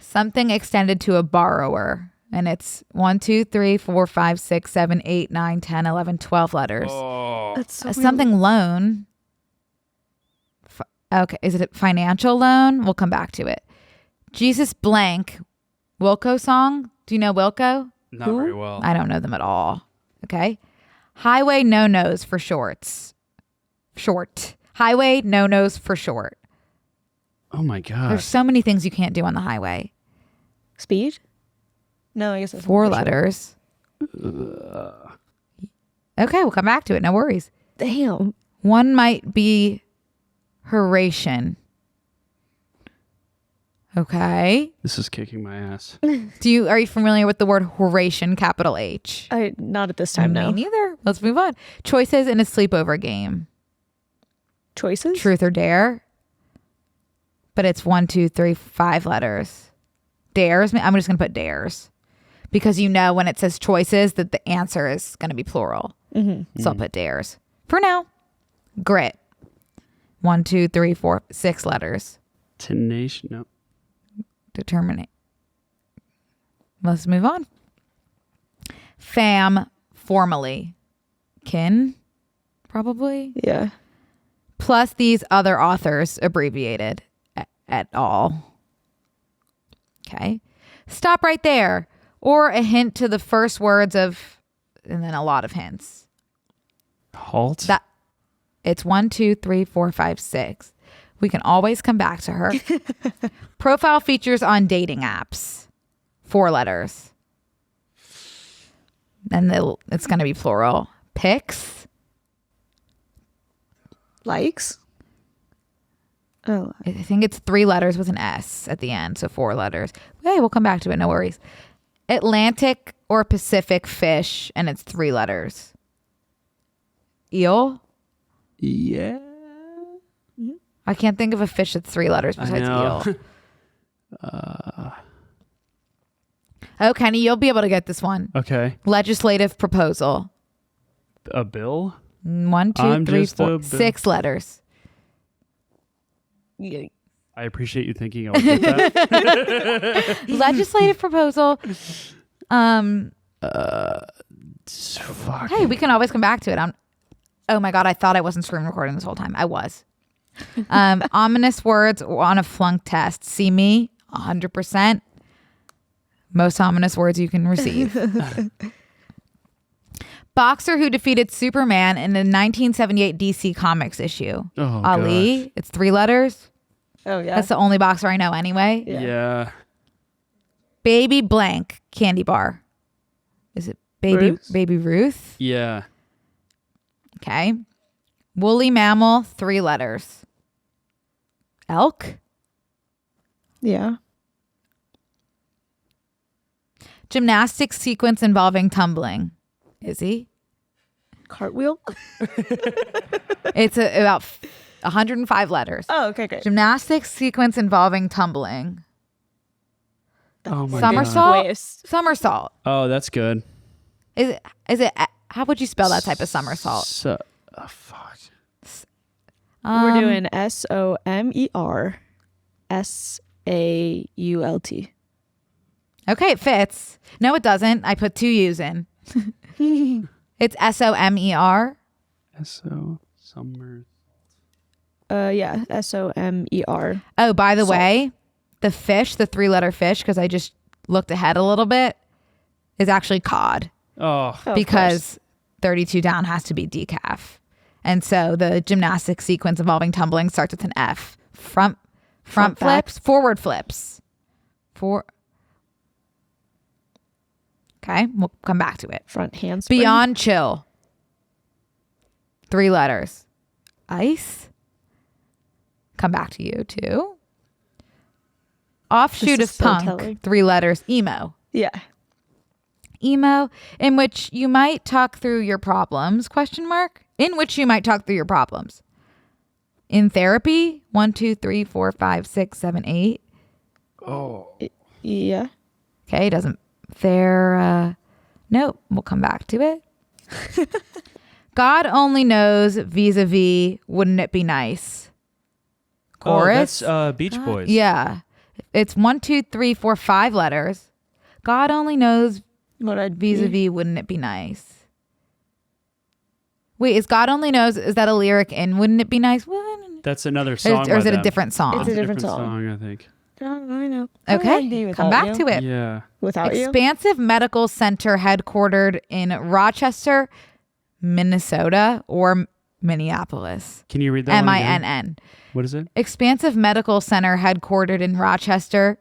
Something extended to a borrower. And it's 1, 2, 3, 4, 5, 6, 7, 8, 9, 10, 11, 12 letters. Oh. That's so something loan. Okay, is it a financial loan? We'll come back to it. Jesus blank. Wilco song? Do you know Wilco? Not very well. I don't know them at all. Okay. Highway no-nos for shorts. Short. Highway no-nos for short. Oh my God. There's so many things you can't do on the highway. Speed? No, I guess that's 4 letters. Okay, we'll come back to it. No worries. Damn. One might be Horatian. Okay. This is kicking my ass. Are you familiar with the word Horatian, capital H? Not at this time, no. Me neither. Let's move on. Choices in a sleepover game. Choices? Truth or dare. But it's 1, 2, 3, 5 letters. Dares. I'm just going to put dares. Because when it says choices that the answer is going to be plural. Mm-hmm. So I'll put dares. For now. Grit. 1, 2, 3, 4, 6 letters. Tenacious. No. Determinate. Let's move on. Fam. Formally. Kin. Probably. Yeah. Plus these other authors abbreviated at all. Okay. Stop right there. Or a hint to the first words of, and then a lot of hints. Halt. That it's 1, 2, 3, 4, 5, 6. We can always come back to her. Profile features on dating apps. 4 letters. And it's going to be plural. Pics. Likes. Oh, I think it's 3 letters with an S at the end. So 4 letters. Hey, we'll come back to it. No worries. Atlantic or Pacific fish. And it's 3 letters. Eel. Yeah. I can't think of a fish that's 3 letters I besides know. eel. Oh, Kenny, you'll be able to get this one. Okay. Legislative proposal. A bill? 1, 2, I'm 3, just 4, a bill. 6 letters. yeah. I appreciate you thinking I would get that. Legislative proposal. Fuck. Hey, we can always come back to it. Oh my God, I thought I wasn't screen recording this whole time. I was. Ominous words on a flunk test. See me, 100%. Most ominous words you can receive. Boxer who defeated Superman in the 1978 DC Comics issue. Oh, Ali. gosh. It's 3 letters. Oh yeah. That's the only boxer I know anyway. Yeah. Baby blank candy bar. Is it Ruth? Baby Ruth? Yeah. Okay. Woolly mammal, 3 letters. Elk. Yeah. Gymnastics sequence involving tumbling. Izzy. Cartwheel. It's about 105 letters. Oh, okay, great. Gymnastics sequence involving tumbling. Oh my Somersault. Waist. Somersault. Oh, that's good. Is it? How would you spell that type of somersault? Fuck. We're doing SOMERSAULT. Okay, it fits. No, it doesn't. I put 2 U's in. It's SOMER. Summer. Yeah, SOMER. Oh, by the Salt. way, the fish, the 3-letter fish, because I just looked ahead a little bit, is actually cod. Oh. Of Because 32 down has to be decaf. And so the gymnastic sequence involving tumbling starts with an F. Front Front flips, back. forward flips. Okay, we'll come back to it. Front handspring. Beyond chill. 3 letters. Ice. Come back to you too. Offshoot This of is so punk. telling. 3 letters. Emo. Yeah. Emo, in which you might talk through your problems, ? In which you might talk through your problems. In therapy, 1, 2, 3, 4, 5, 6, 7, 8. Oh. Yeah. Okay, doesn't nope, we'll come back to it. God only knows vis-a-vis, wouldn't it be nice? Chorus. Oh, that's Beach Boys. Yeah. It's 1, 2, 3, 4, 5 letters. God only knows What I'd be. vis-a-vis, wouldn't it be nice? Wait, is God only knows, is that a lyric in Wouldn't It Be Nice? That's another song. Or is by it a them. different song? It's a different song. I think. I know. Okay, come back to it. Yeah. Without you. Expansive Medical Center headquartered in Rochester, Minnesota, or Minneapolis. Can you read that one again? MINN. What is it? Expansive Medical Center headquartered in Rochester,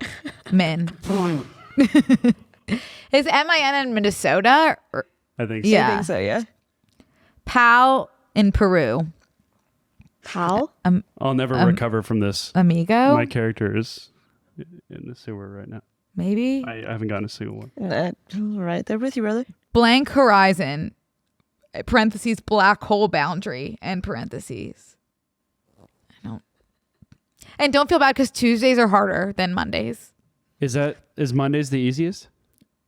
Min. Is MIN in Minnesota? Or, I think so. Yeah. I think so, yeah. Pal in Peru. Pal? I'll never recover from this. Amigo? My character is in the sewer right now. Maybe? I haven't gotten a single one. Right there with you, brother. Blank horizon. Parentheses, black hole boundary. And parentheses. And don't feel bad because Tuesdays are harder than Mondays. Is Mondays the easiest?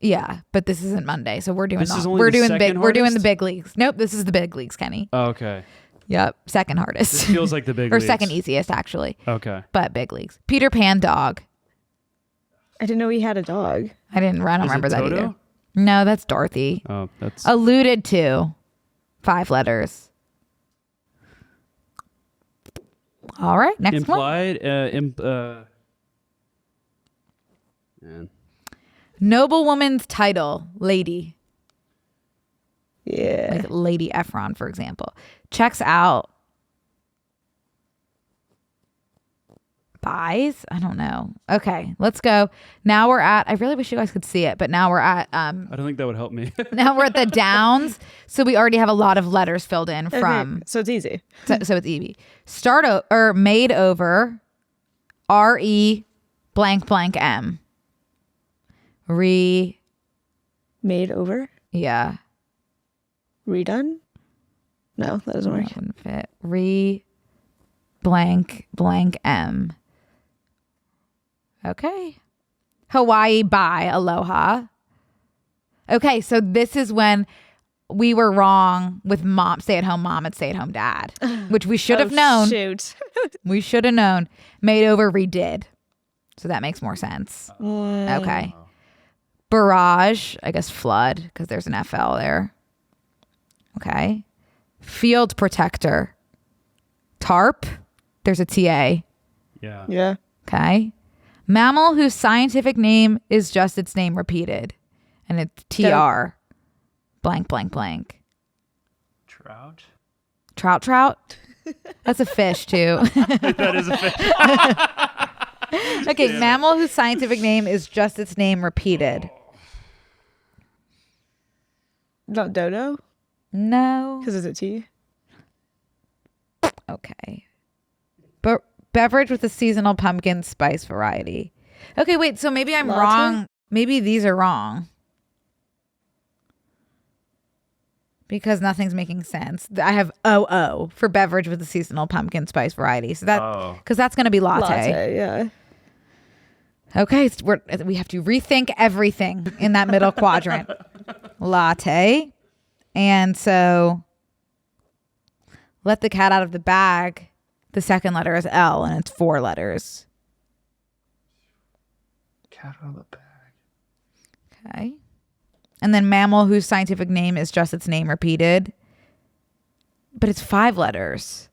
Yeah, but this isn't Monday, so we're doing This is only we're the doing second we're doing the hardest? big leagues. Nope, this is the big leagues, Kenny. Oh, okay. Yep, second hardest. This feels like the big or leagues. second easiest actually, Okay. but big leagues. Peter Pan dog. I didn't know he had a dog. I don't Is remember it that Toto? either. No, that's Dorothy. Oh, that's Alluded to. 5 letters. All right, next one. implied. Man. Noblewoman's title, lady. Yeah. Like Lady Efron, for example. Checks out. Buys? I don't know. Okay, let's go. Now we're at, I really wish you guys could see it, but now we're at, I don't think that would help me. now we're at the downs. So we already have a lot of letters filled in Okay, from, so it's easy. so it's Evie. Or made over, R-E blank blank M. Made over? Yeah. Redone? No, that doesn't work. That wouldn't fit. Blank blank M. Okay. Hawaii by Aloha. Okay, so this is when we were wrong with stay-at-home mom and stay-at-home dad, which we should have known. Shoot. We should have known. Made over, redid. So that makes more sense. Okay. Barrage, I guess flood, because there's an FL there. Okay. Field protector. Tarp, there's a TA. Yeah. Yeah. Okay. Mammal whose scientific name is just its name repeated. And it's TR. Blank, blank, blank. Trout. Trout. That's a fish too. That is a fish. Okay, mammal whose scientific name is just its name repeated. Not dodo? No. Because it's a T. Okay. But beverage with a seasonal pumpkin spice variety. Okay, wait, so maybe I'm Latte? wrong. Maybe these are wrong. Because nothing's making sense. I have OO for beverage with a seasonal pumpkin spice variety. So that, because that's going to be latte. Yeah. Okay, we have to rethink everything in that middle quadrant. Latte. And so let the cat out of the bag. The second letter is L and it's 4 letters. Cat out of the bag. Okay. And then mammal whose scientific name is just its name repeated. But it's 5 letters.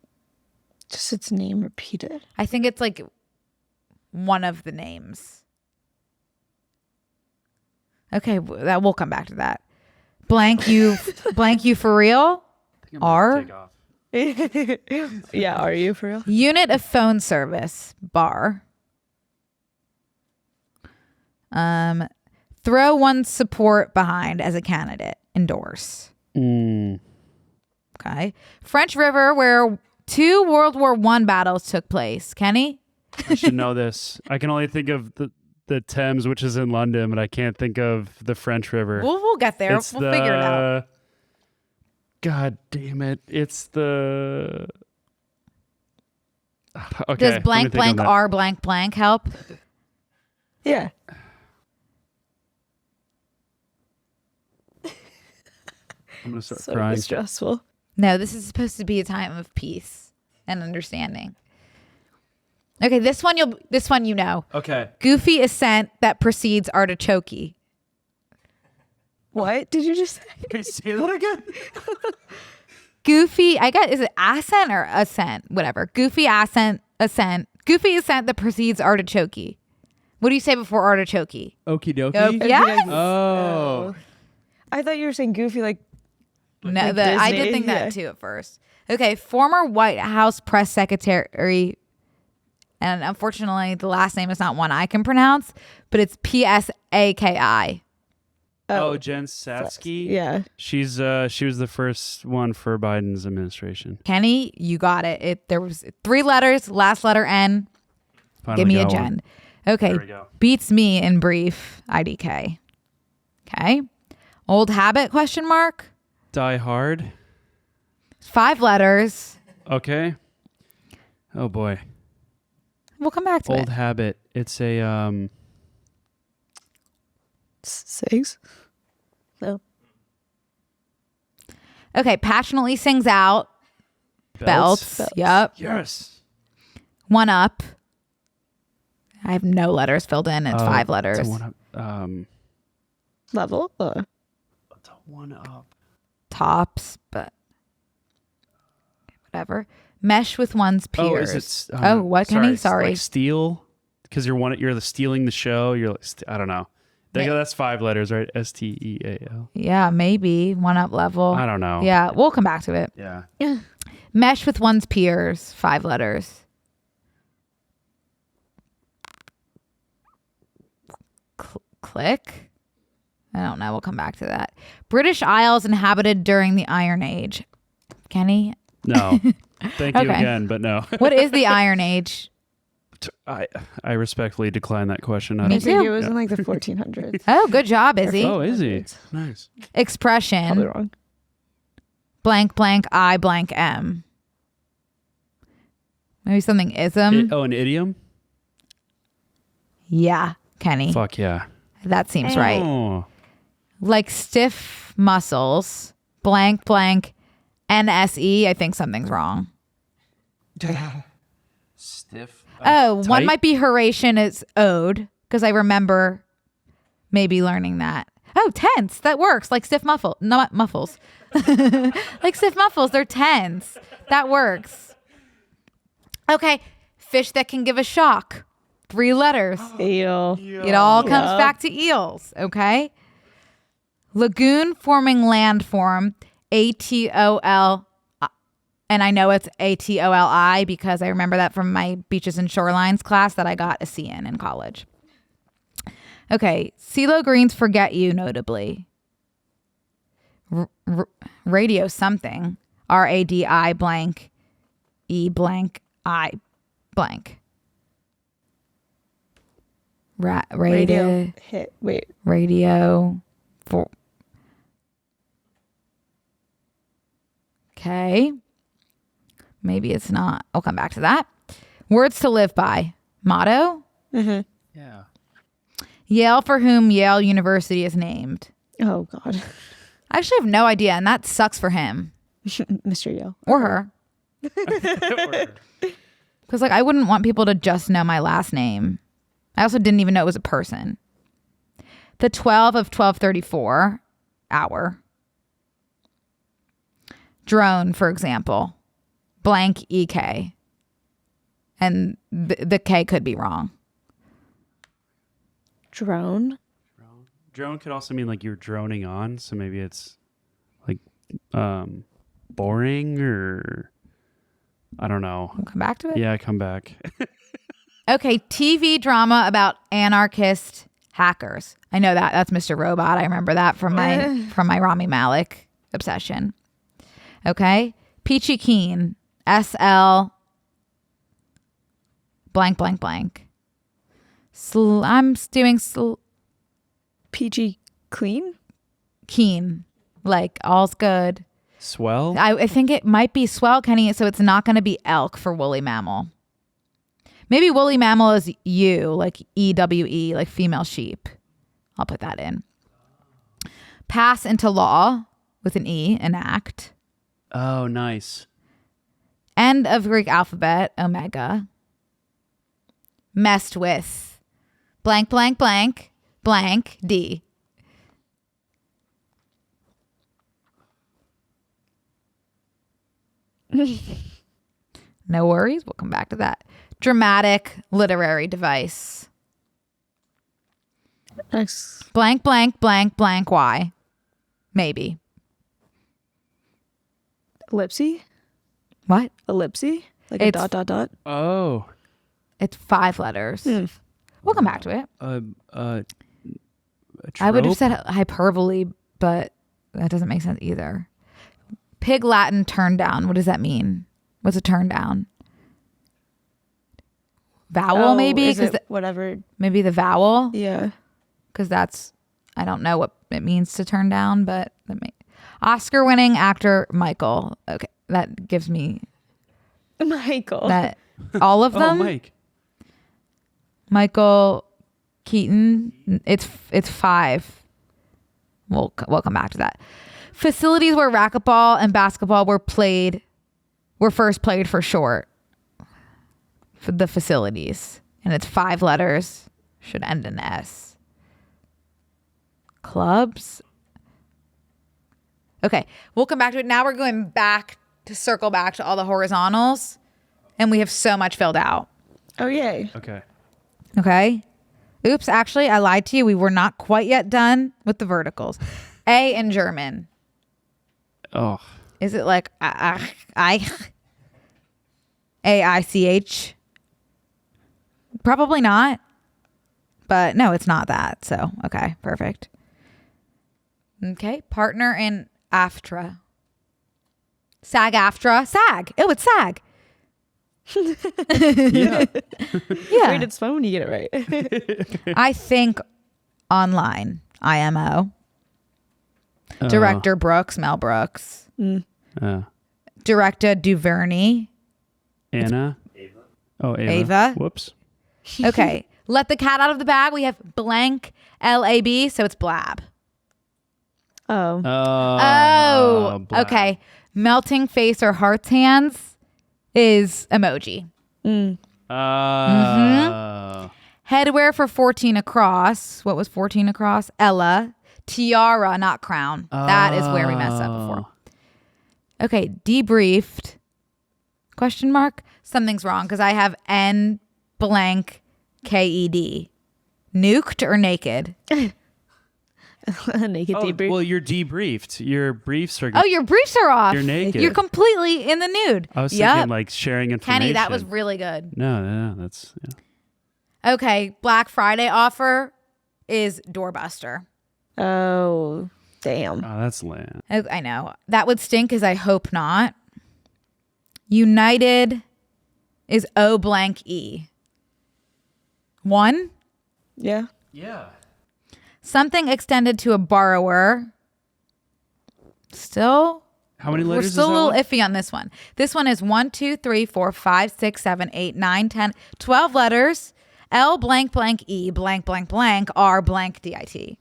Just its name repeated. I think it's like one of the names. Okay, that we'll come back to that. Blank you for real? R? Take off. Yeah, are you for real? Unit of phone service, bar. Throw one's support behind as a candidate, endorse. Okay. French River, where 2 World War I battles took place. Kenny? I should know this. I can only think of the Thames, which is in London, but I can't think of the French River. We'll get there. We'll figure it out. God damn it. It's the... Okay, Does let me blank think blank on that. R blank blank help? Yeah. I'm going to start So crying. stressful. No, this is supposed to be a time of peace and understanding. Okay, this one you know. Okay. Goofy ascent that precedes artichoke. What did you just say? Can you say that again? Goofy, I guess, is it ascent or ascent? Whatever. Goofy ascent. Goofy ascent that precedes artichoke. What do you say before artichoke? Okie dokie. Yes. Oh. I thought you were saying goofy like No, like I Disney, did think yeah. that too at first. Okay, former White House press secretary, and unfortunately the last name is not one I can pronounce, but it's Psaki. Oh, Jen Psaki. Yeah. She was the first one for Biden's administration. Kenny, you got it. There was 3 letters, last letter N. Finally Give me a got Jen. one. Okay. There we go. Beats me in brief. IDK. Okay. Old habit question mark. Die Hard. 5 letters. Okay. Oh boy. We'll come back to Old it. habit. It's a 6. No. Okay, passionately sings out. Belts. Yep. Yes. One up. I have no letters filled in. It's 5 letters. It's a one up. Level. It's a one up. Tops, but whatever. Mesh with one's peers. Is it? What, Kenny? It's Sorry. like steal, because you're the stealing the show. You're like, I don't know. That's 5 letters, right? STEAL. Yeah, maybe. One up level. I don't know. Yeah, we'll come back to it. Yeah. Mesh with one's peers. 5 letters. Click. I don't know. We'll come back to that. British Isles inhabited during the Iron Age. Kenny? No. Thank you Okay. again, but no. What is the Iron Age? I respectfully decline that question. I I don't think too. it was in like the 1400s. Oh, good job, Izzy. Oh, is he? Nice. Probably Expression. wrong. Blank, blank, I, blank, M. Maybe something ism. An idiom? Yeah, Kenny. Fuck yeah. That seems right. Oh. Like stiff muscles. Blank, blank, NSE. I think something's wrong. Stiff. One tight? might be Horatian is ode, because I remember maybe learning that. Oh, tense. That works. Like stiff not muffles. Like stiff muffles. They're tense. That works. Okay. Fish that can give a shock. 3 letters. Eel. It all comes back to eels. Okay. Lagoon forming landform. ATOL. And I know it's ATOLI because I remember that from my beaches and shorelines class that I got a C in college. Okay. CeeLo Green's Forget You, notably. Radio something. RADI blank E blank I blank. Radio hit. Wait. radio for. Okay. Maybe it's not. I'll come back to that. Words to live by. Motto. Mm-hmm. Yeah. Yale, for whom Yale University is named. Oh God. I actually have no idea, and that sucks for him Mr. Yale. or her. Because I wouldn't want people to just know my last name. I also didn't even know it was a person. The 12 of 1234 hour. Drone, for example. Blank EK. And the K could be wrong. Drone. Drone could also mean like you're droning on, so maybe it's like boring or I don't know. We'll come back to it. Yeah, come back. Okay, TV drama about anarchist hackers. I know that. That's Mr. Robot. I remember that from my Rami Malek obsession. Okay. Peachy Keen. SL blank blank blank. I'm doing PG clean. Keen. Like all's good. Swell? I think it might be swell, Kenny, so it's not going to be elk for woolly mammal. Maybe woolly mammal is you, like EWE, like female sheep. I'll put that in. Pass into law with an E, enact. Oh, nice. End of Greek alphabet, omega. Messed with. Blank, blank, blank, blank, D. No worries. We'll come back to that. Dramatic literary device. X. Blank, blank, blank, blank, Y. Maybe. Ellipsy. What? Ellipsy. Like It's- a dot. Oh. It's 5 letters. We'll come back to it. A I would have trope? said hyperbole, but that doesn't make sense either. Pig Latin turn down. What does that mean? What's a turn down? Vowel, maybe? Is it Because whatever. maybe the vowel. Yeah. Because that's, I don't know what it means to turn down, but Oscar-winning actor Michael. Okay, that gives me Michael. that. All of Oh, them. Mike. Michael Keaton. It's 5. We'll come back to that. Facilities where racquetball and basketball were first played for short. For the facilities. And it's 5 letters. Should end in S. Clubs. Okay, we'll come back to it. Now we're going back to circle back to all the horizontals. And we have so much filled out. Oh, yay. Okay. Okay. Oops, actually, I lied to you. We were not quite yet done with the verticals. A in German. Oh. Is it like AICH? Probably not. But no, it's not that. So, okay, perfect. Okay, partner in AFTRA. SAG-AFTRA. SAG. Oh, it's SAG. Yeah. Yeah. Wait, it's fun when you get it right. I think online. IMO. Director Brooks, Mel Brooks. Director Duvernay. Anna. Ava. Oh, Ava. Ava. Whoops. Okay. Let the cat out of the bag. We have blank LAB, so it's blab. Oh. Oh. Blab. Okay. Melting face or heart's hands is emoji. Headwear for 14 across. What was 14 across? Ella. Tiara, not crown. That is where we messed up before. Okay, debriefed. Question mark? Something's wrong because I have N blank KED. Nuked or naked? Naked debrief. Well, you're debriefed. Your briefs are. Oh, your briefs are off. You're naked. You're completely in the nude. I was thinking like sharing information. Kenny, that was really good. No, that's. Yeah. Okay, Black Friday offer is doorbuster. Oh, damn. Oh, that's lame. I know. That would stink as I hope not. United is O blank E. 1. Yeah. Yeah. Something extended to a borrower. Still? How many We're letters still is a that little one? iffy on this one. This one is 1, 2, 3, 4, 5, 6, 7, 8, 9, 10, 12 letters. L blank blank E blank blank blank R blank DIT.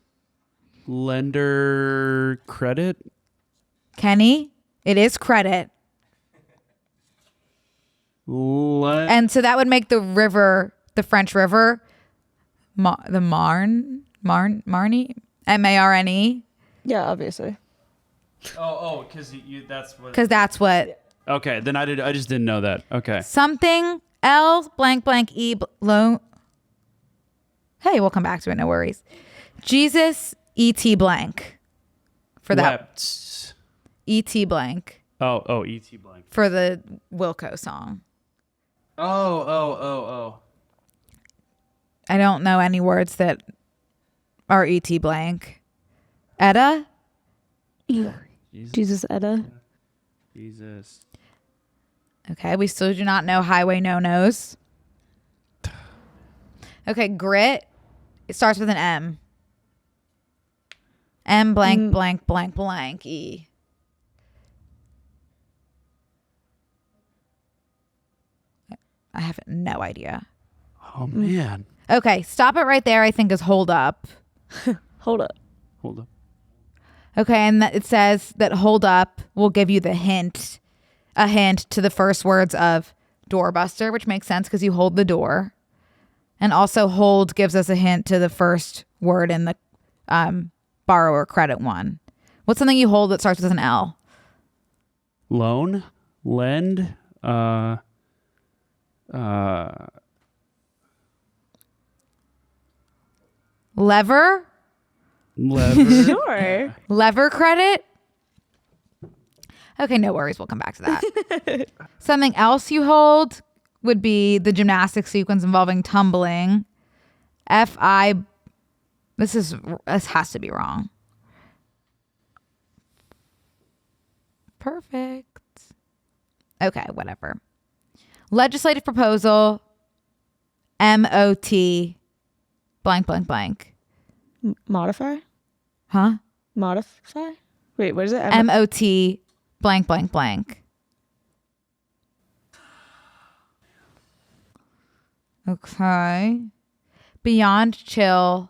Lender credit. Kenny, it is credit. And so that would make the river, the French river, the Marne, MARNE. Yeah, obviously. Oh, because that's what. Because that's what. Okay, then I just didn't know that. Okay. Something L blank blank E loan. Hey, we'll come back to it. No worries. Jesus ET blank for that. Wept. ET blank Oh, ET blank. for the Wilco song. Oh. I don't know any words that are ET blank. Edda? Jesus, Edda. Jesus. Okay, we still do not know highway no-nos. Okay, grit. It starts with an M. M blank blank blank blank E. I have no idea. Oh man. Okay, stop it right there. I think is hold up. Hold up. Hold up. Okay, and it says that hold up will give you a hint to the first words of doorbuster, which makes sense because you hold the door. And also hold gives us a hint to the first word in the borrower credit one. What's something you hold that starts with an L? Loan. Lend. Lever? Lever. Sure. Lever credit? Okay, no worries. We'll come back to that. Something else you hold would be the gymnastic sequence involving tumbling. FI. This has to be wrong. Perfect. Okay, whatever. Legislative proposal. MOT. Blank, blank, blank. Modify? Huh? Modify? Wait, what is it? MOT. Blank, blank, blank. Okay. Beyond chill.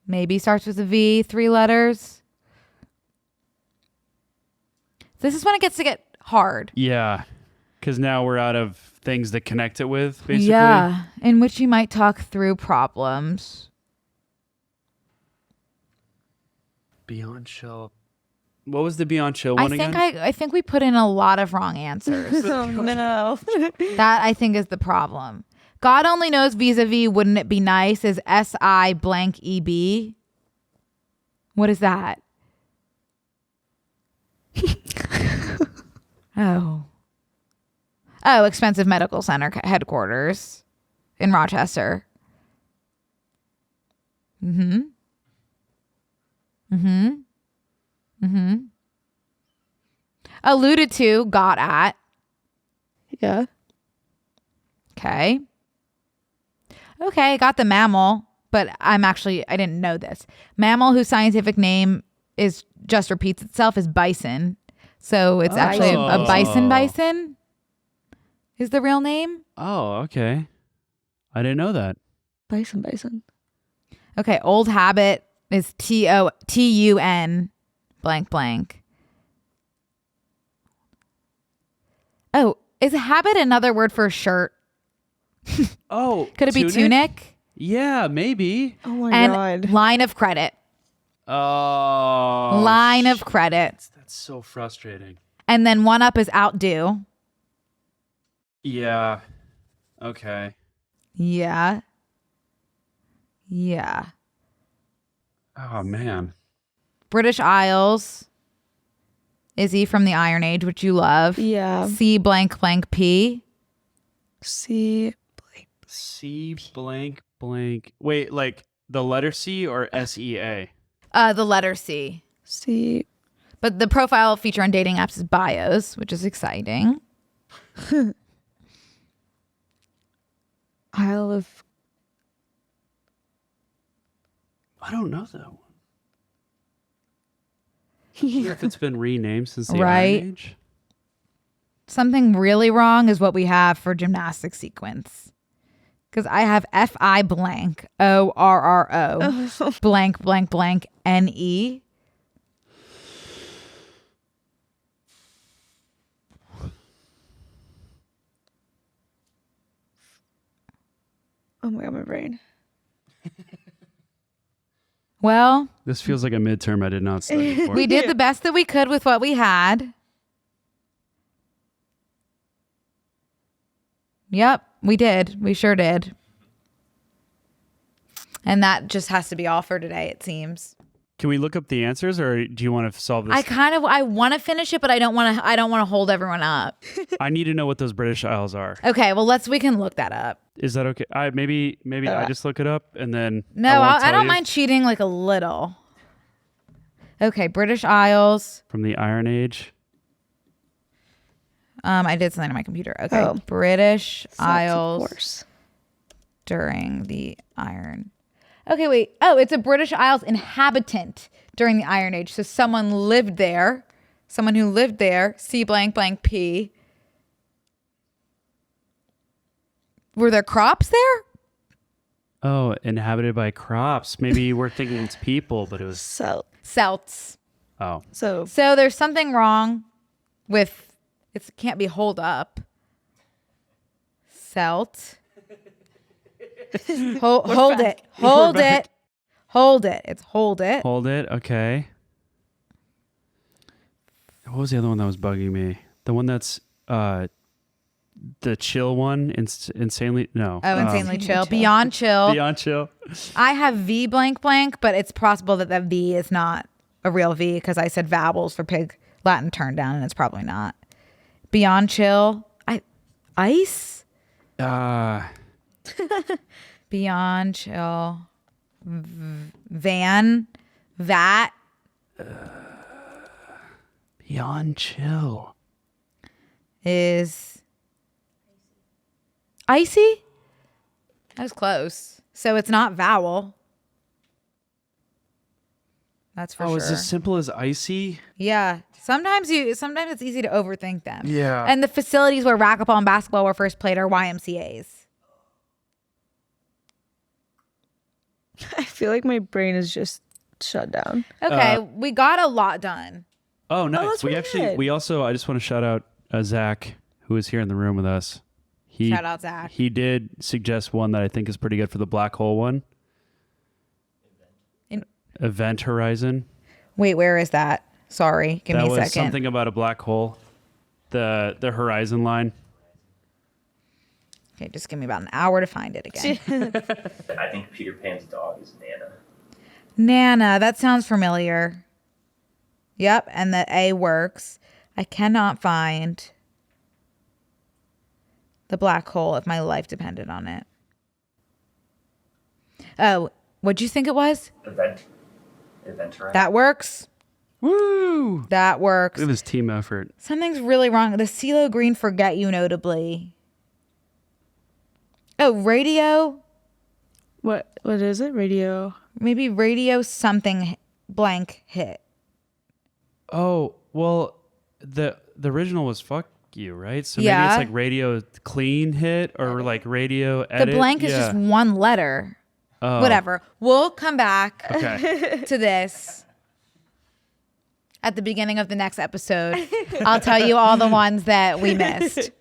Maybe starts with a V, 3 letters. This is when it gets to get hard. Yeah. Because now we're out of things that connect it with, basically. Yeah. In which you might talk through problems. Beyond chill. What was the beyond chill one again? I think we put in a lot of wrong answers. Oh, no. That I think is the problem. God only knows vis-a-vis wouldn't it be nice is SI blank EB. What is that? Oh, expensive medical center headquarters in Rochester. Alluded to, got at. Yeah. Okay, got the mammal, but I didn't know this. Mammal whose scientific name just repeats itself is bison. So it's actually a bison is the real name. Oh, okay. I didn't know that. Bison. Okay, old habit is TUN blank blank. Oh, is a habit another word for shirt? Oh, Could it be tunic? Yeah, maybe. Oh my And God. line of credit. Oh. Line of credit. That's so frustrating. And then one up is outdo. Yeah. Okay. Yeah. Oh, man. British Isles. Izzy from the Iron Age, which you love. Yeah. C blank blank P. C. C blank blank. Wait, like the letter C or SEA? The letter C. C. But the profile feature on dating apps is bios, which is exciting. Isle of. I don't know that one. I wonder if it's been renamed since the Right. Iron Age. Something really wrong is what we have for gymnastics sequence. Because I have FI blank ORRO blank blank blank NE. Oh my God, my brain. Well, This feels like a midterm I did not study for. we did the best that we could with what we had. Yep, we did. We sure did. And that just has to be all for today, it seems. Can we look up the answers, or do you want to solve this? I want to finish it, but I don't want to hold everyone up. I need to know what those British Isles are. Okay, well we can look that up. Is that okay? Maybe I just look it up and then. No, won't I tell don't you. mind cheating like a little. Okay, British Isles. From the Iron Age. I did something on my computer. Okay, Oh. British Of Isles course. during the Iron. Okay, wait. Oh, it's a British Isles inhabitant during the Iron Age. So someone lived there. Someone who lived there. C blank blank P. Were there crops there? Oh, inhabited by crops. Maybe we're thinking it's people, but it was. Celts. Oh. So So there's something wrong with it. Can't be hold up. Celt. Hold it. Hold it. Hold it. It's hold it. Hold it. Okay. What was the other one that was bugging me? The one that's the chill one. Insanely. No. Oh, insanely chill. chill. Beyond chill. Beyond chill. I have V blank blank, but it's possible that V is not a real V because I said vowels for pig Latin turned down, and it's probably not. Beyond chill. Ice. Beyond chill. Van. Vat. Beyond chill. Is icy? That was close. So it's not vowel. That's for sure. Is as simple as icy? Yeah. Sometimes it's easy to overthink them. Yeah. And the facilities where racquetball and basketball were first played are YMCA's. I feel like my brain is just shut down. Okay, we got a lot done. Oh, nice. that's We really actually, good. we also, I just want to shout out Zach, who is here in the room with us. Shout out, Zach. He did suggest one that I think is pretty good for the black hole one. Event Horizon. Wait, where is that? Sorry, give me a That was second. something about a black hole. The horizon line. Okay, just give me about an hour to find it again. I think Peter Pan's dog is Nana. Nana, that sounds familiar. Yep, and the A works. I cannot find the black hole if my life depended on it. Oh, what'd you think it was? Event Horizon. That works. Woo! That works. Look at this team effort. Something's really wrong. The CeeLo Green forget you notably. Oh, radio? What is it? Radio. Maybe radio something blank hit. Oh, well, the original was fuck you, right? So maybe Yeah. it's like radio clean hit or like radio edit. The blank is Yeah. just one letter. Oh, Whatever. We'll come back Okay. to this at the beginning of the next episode. I'll tell you all the ones that we missed.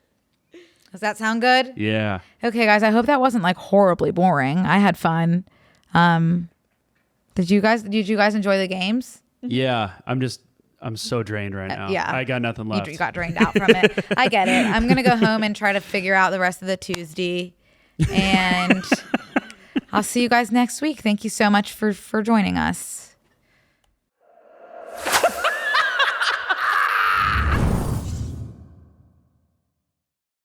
Does that sound good? Yeah. Okay, guys, I hope that wasn't like horribly boring. I had fun. Did you guys enjoy the games? Yeah. I'm so drained right now. yeah. I got nothing left. You got drained out from it. I get it. I'm going to go home and try to figure out the rest of the Tuesday. And I'll see you guys next week. Thank you so much for joining us.